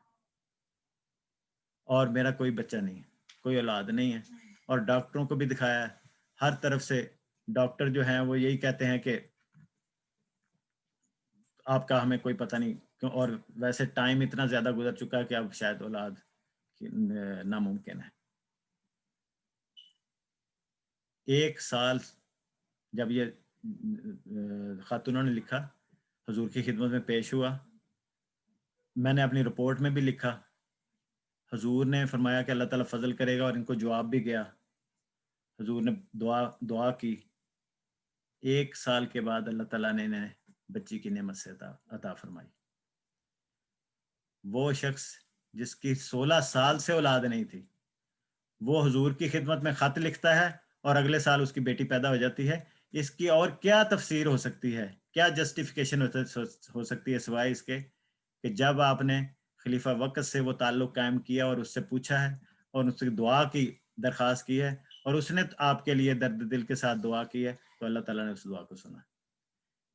اور میرا کوئی بچہ نہیں ہے, کوئی اولاد نہیں ہے, اور ڈاکٹروں کو بھی دکھایا ہے, ہر طرف سے ڈاکٹر جو ہیں وہ یہی کہتے ہیں کہ آپ کا ہمیں کوئی پتہ نہیں, اور ویسے ٹائم اتنا زیادہ گزر چکا ہے کہ اب شاید اولاد ناممکن ہے. 1 سال جب یہ خط انہوں نے لکھا, حضور کی خدمت میں پیش ہوا, میں نے اپنی رپورٹ میں بھی لکھا, حضور نے فرمایا کہ اللہ تعالیٰ فضل کرے گا, اور ان کو جواب بھی گیا. حضور نے دعا کی. 1 سال کے بعد اللہ تعالیٰ نے انہیں بچی کی نعمت سے عطا فرمائی. وہ شخص جس کی 16 سال سے اولاد نہیں تھی, وہ حضور کی خدمت میں خط لکھتا ہے اور اگلے سال اس کی بیٹی پیدا ہو جاتی ہے. اس کی اور کیا تفسیر ہو سکتی ہے, کیا جسٹیفیکیشن ہو سکتی ہے سوائے اس کے کہ جب آپ نے خلیفہ وقت سے وہ تعلق قائم کیا اور اس سے پوچھا ہے اور اس سے دعا کی درخواست کی ہے, اور اس نے آپ کے لیے درد دل کے ساتھ دعا کی ہے, تو اللہ تعالیٰ نے اس دعا کو سنا.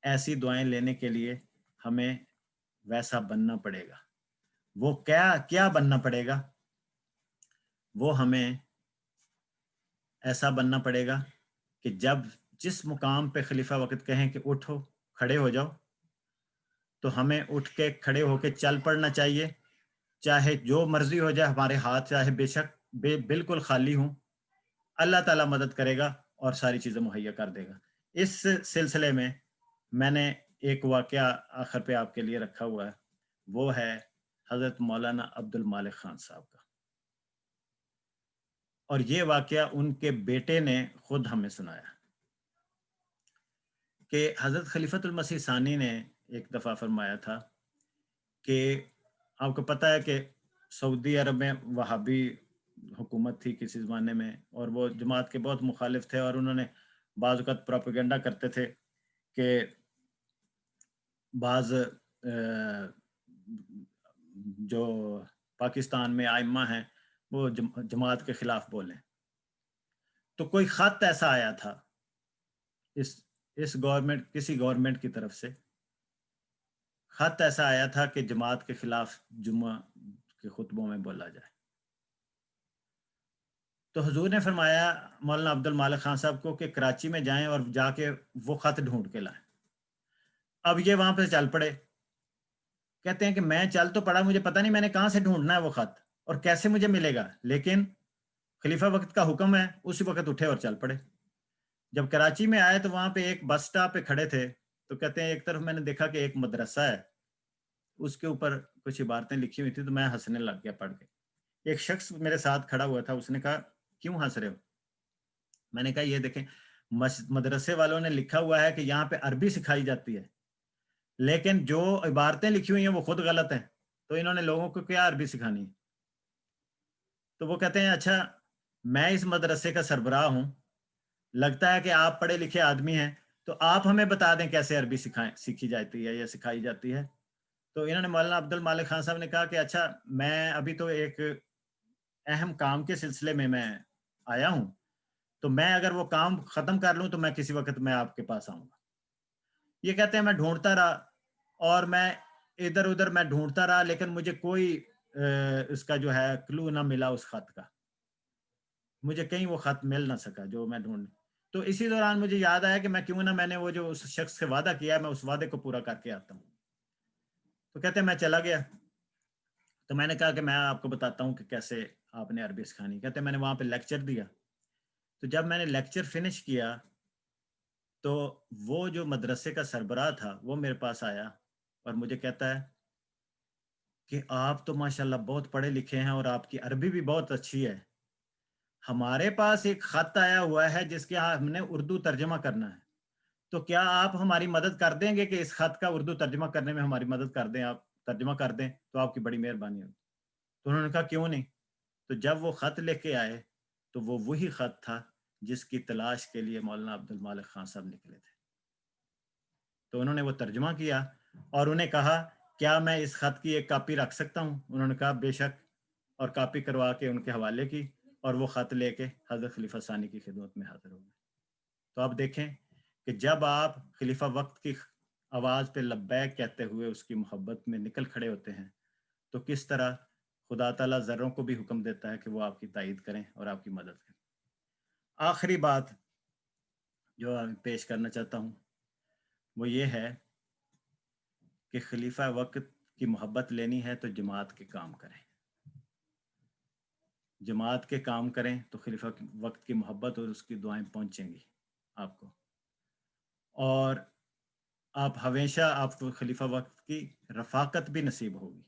ایسی دعائیں لینے کے لیے ہمیں ویسا بننا پڑے گا. وہ کیا بننا پڑے گا؟ وہ ہمیں ایسا بننا پڑے گا کہ جس مقام پہ خلیفہ وقت کہیں کہ اٹھو, کھڑے ہو جاؤ, تو ہمیں اٹھ کے کھڑے ہو کے چل پڑنا چاہیے, چاہے جو مرضی ہو جائے ہمارے ہاتھ, چاہے بے شک بالکل خالی ہوں, اللہ تعالیٰ مدد کرے گا اور ساری چیزیں مہیا کر دے گا. اس سلسلے میں نے ایک واقعہ آخر پہ آپ کے لیے رکھا ہوا ہے, وہ ہے حضرت مولانا عبد المالک خان صاحب کا. اور یہ واقعہ ان کے بیٹے نے خود ہمیں سنایا کہ حضرت خلیفۃ المسیح ثانی نے ایک دفعہ فرمایا تھا کہ آپ کو پتہ ہے کہ سعودی عرب میں وہابی حکومت تھی کسی زمانے میں, اور وہ جماعت کے بہت مخالف تھے, اور انہوں نے بعض اوقات پروپیگنڈا کرتے تھے کہ بعض جو پاکستان میں ائمہ ہیں وہ جماعت کے خلاف بولیں. تو کوئی خط ایسا آیا تھا اس گورنمنٹ, کسی گورنمنٹ کی طرف سے خط ایسا آیا تھا کہ جماعت کے خلاف جمعہ کے خطبوں میں بولا جائے. تو حضور نے فرمایا مولانا عبد المالک خان صاحب کو کہ کراچی میں جائیں اور جا کے وہ خط ڈھونڈ کے لائیں. اب یہ وہاں پہ چل پڑے, کہتے ہیں کہ میں چل تو پڑا, مجھے پتہ نہیں میں نے کہاں سے ڈھونڈنا ہے وہ خط اور کیسے مجھے ملے گا, لیکن خلیفہ وقت کا حکم ہے, اسی وقت اٹھے اور چل پڑے. جب کراچی میں آئے تو وہاں پہ ایک بس سٹاپ پہ کھڑے تھے, تو کہتے ہیں ایک طرف میں نے دیکھا کہ ایک مدرسہ ہے, اس کے اوپر کچھ عبارتیں لکھی ہوئی تھی, تو میں ہنسنے لگ گیا پڑھ کے. ایک شخص میرے ساتھ کھڑا ہوا تھا, اس نے کہا کیوں ہنس رہے ہو؟ میں نے کہا یہ دیکھیں مدرسے والوں نے لکھا ہوا ہے کہ یہاں پہ عربی سکھائی جاتی ہے, لیکن جو عبارتیں لکھی ہوئی ہیں وہ خود غلط ہیں, تو انہوں نے لوگوں کو کیا عربی سکھانی ہے؟ تو وہ کہتے ہیں اچھا میں اس مدرسے کا سربراہ ہوں, لگتا ہے کہ آپ پڑھے لکھے آدمی ہیں, تو آپ ہمیں بتا دیں کیسے عربی سیکھی جاتی ہے یا سکھائی جاتی ہے. تو انہوں نے مولانا عبد المالک خان صاحب نے کہا کہ اچھا میں ابھی تو ایک اہم کام کے سلسلے میں آیا ہوں, تو میں اگر وہ کام ختم کر لوں تو میں کسی وقت میں آپ کے پاس آؤں گا. یہ کہتے ہیں میں ڈھونڈتا رہا, اور میں ادھر ادھر میں ڈھونڈتا رہا, لیکن مجھے کوئی اس کا جو ہے کلو نہ ملا اس خط کا, مجھے کہیں وہ خط مل نہ سکا جو میں ڈھونڈ. تو اسی دوران مجھے یاد آیا کہ میں نے وہ جو اس شخص سے وعدہ کیا ہے, میں اس وعدے کو پورا کر کے آتا ہوں. تو کہتے ہیں میں چلا گیا, تو میں نے کہا کہ میں آپ کو بتاتا ہوں کہ کیسے آپ نے عربی سکھانی. کہتے ہیں میں نے وہاں پہ لیکچر دیا, تو جب میں نے لیکچر فنش کیا تو وہ جو مدرسے کا سربراہ تھا وہ میرے پاس آیا اور مجھے کہتا ہے کہ آپ تو ماشاءاللہ بہت پڑھے لکھے ہیں اور آپ کی عربی بھی بہت اچھی ہے, ہمارے پاس ایک خط آیا ہوا ہے جس کے ہم نے اردو ترجمہ کرنا ہے, تو کیا آپ ہماری مدد کر دیں گے کہ اس خط کا اردو ترجمہ کرنے میں ہماری مدد کر دیں, آپ ترجمہ کر دیں تو آپ کی بڑی مہربانی ہوگی. تو انہوں نے کہا کیوں نہیں. تو جب وہ خط لے کے آئے تو وہ وہی خط تھا جس کی تلاش کے لیے مولانا عبد المالک خان صاحب نکلے تھے. تو انہوں نے وہ ترجمہ کیا اور انہیں کہا کیا میں اس خط کی ایک کاپی رکھ سکتا ہوں؟ انہوں نے کہا بے شک. اور کاپی کروا کے ان کے حوالے کی اور وہ خط لے کے حضرت خلیفہ ثانی کی خدمت میں حاضر ہو گئے۔ تو آپ دیکھیں کہ جب آپ خلیفہ وقت کی آواز پہ لبیک کہتے ہوئے اس کی محبت میں نکل کھڑے ہوتے ہیں تو کس طرح خدا تعالیٰ ذروں کو بھی حکم دیتا ہے کہ وہ آپ کی تائید کریں اور آپ کی مدد کریں۔ آخری بات جو پیش کرنا چاہتا ہوں وہ یہ ہے کہ خلیفہ وقت کی محبت لینی ہے تو جماعت کے کام کریں، جماعت کے کام کریں تو خلیفہ وقت کی محبت اور اس کی دعائیں پہنچیں گی آپ کو، اور آپ ہمیشہ آپ کو خلیفہ وقت کی رفاقت بھی نصیب ہوگی،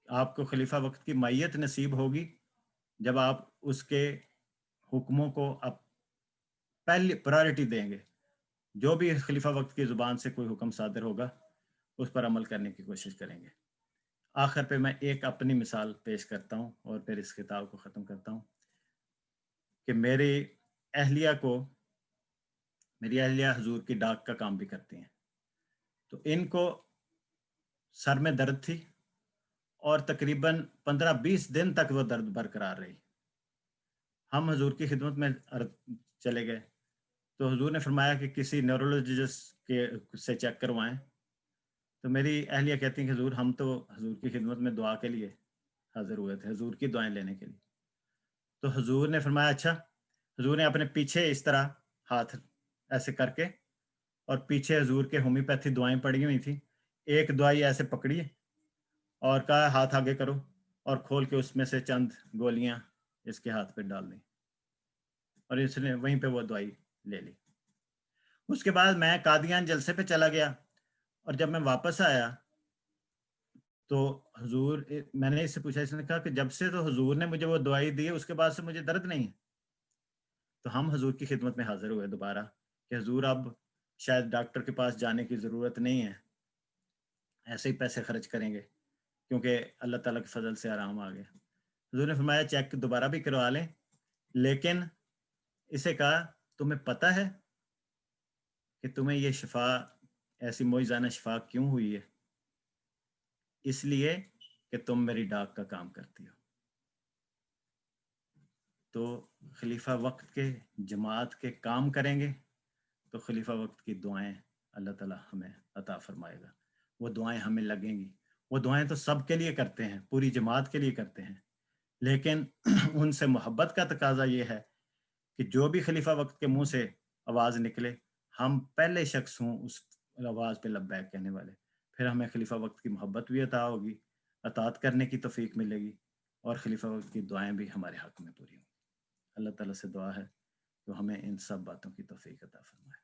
آپ کو خلیفہ وقت کی معیت نصیب ہوگی جب آپ اس کے حکموں کو آپ پہلی پرائرٹی دیں گے۔ جو بھی خلیفہ وقت کی زبان سے کوئی حکم صادر ہوگا اس پر عمل کرنے کی کوشش کریں گے۔ آخر پہ میں ایک اپنی مثال پیش کرتا ہوں اور پھر اس خطاب کو ختم کرتا ہوں کہ میری اہلیہ حضور کی ڈاک کا کام بھی کرتی ہیں، تو ان کو سر میں درد تھی اور تقریباً 15-20 دن تک وہ درد برقرار رہی۔ ہم حضور کی خدمت میں چلے گئے تو حضور نے فرمایا کہ کسی نیورولوجسٹ سے چیک کروائیں، تو میری اہلیہ کہتی ہیں کہ حضور ہم تو حضور کی خدمت میں دعا کے لیے حاضر ہوئے تھے، حضور کی دعائیں لینے کے لیے۔ تو حضور نے فرمایا اچھا، حضور نے اپنے پیچھے اس طرح ہاتھ ایسے کر کے اور پیچھے حضور کے ہومیوپیتھی دعائیں پڑی ہوئی تھیں، ایک دوائی ایسے پکڑی اور کہا ہاتھ آگے کرو اور کھول کے اس میں سے چند گولیاں اس کے ہاتھ پہ ڈال دیں، اور اس نے وہیں پہ وہ دوائی لے لی۔ اس کے بعد میں قادیان جلسے پہ چلا گیا اور جب میں واپس آیا تو حضور، میں نے اس سے پوچھا، اس نے کہا کہ جب سے تو حضور نے مجھے وہ دوائی دی ہے اس کے بعد سے مجھے درد نہیں ہے۔ تو ہم حضور کی خدمت میں حاضر ہوئے دوبارہ کہ حضور اب شاید ڈاکٹر کے پاس جانے کی ضرورت نہیں ہے، ایسے ہی پیسے خرچ کریں گے کیونکہ اللہ تعالیٰ کے فضل سے آرام آ گیا۔ حضور نے فرمایا چیک دوبارہ بھی کروا لیں، لیکن اسے کہا تمہیں پتہ ہے کہ تمہیں یہ شفا ایسی معجزانہ شفا کیوں ہوئی ہے؟ اس لیے کہ تم میری ڈاک کا کام کرتی ہو۔ تو خلیفہ وقت کے جماعت کے کام کریں گے تو خلیفہ وقت کی دعائیں اللہ تعالیٰ ہمیں عطا فرمائے گا، وہ دعائیں ہمیں لگیں گی۔ وہ دعائیں تو سب کے لیے کرتے ہیں، پوری جماعت کے لیے کرتے ہیں، لیکن ان سے محبت کا تقاضا یہ ہے کہ جو بھی خلیفہ وقت کے منہ سے آواز نکلے ہم پہلے شخص ہوں اس آواز پہ لبیک کہنے والے، پھر ہمیں خلیفہ وقت کی محبت بھی عطا ہوگی، اطاعت کرنے کی توفیق ملے گی، اور خلیفہ وقت کی دعائیں بھی ہمارے حق میں پوری ہوں گی۔ اللہ تعالیٰ سے دعا ہے کہ ہمیں ان سب باتوں کی توفیق عطا فرمائے۔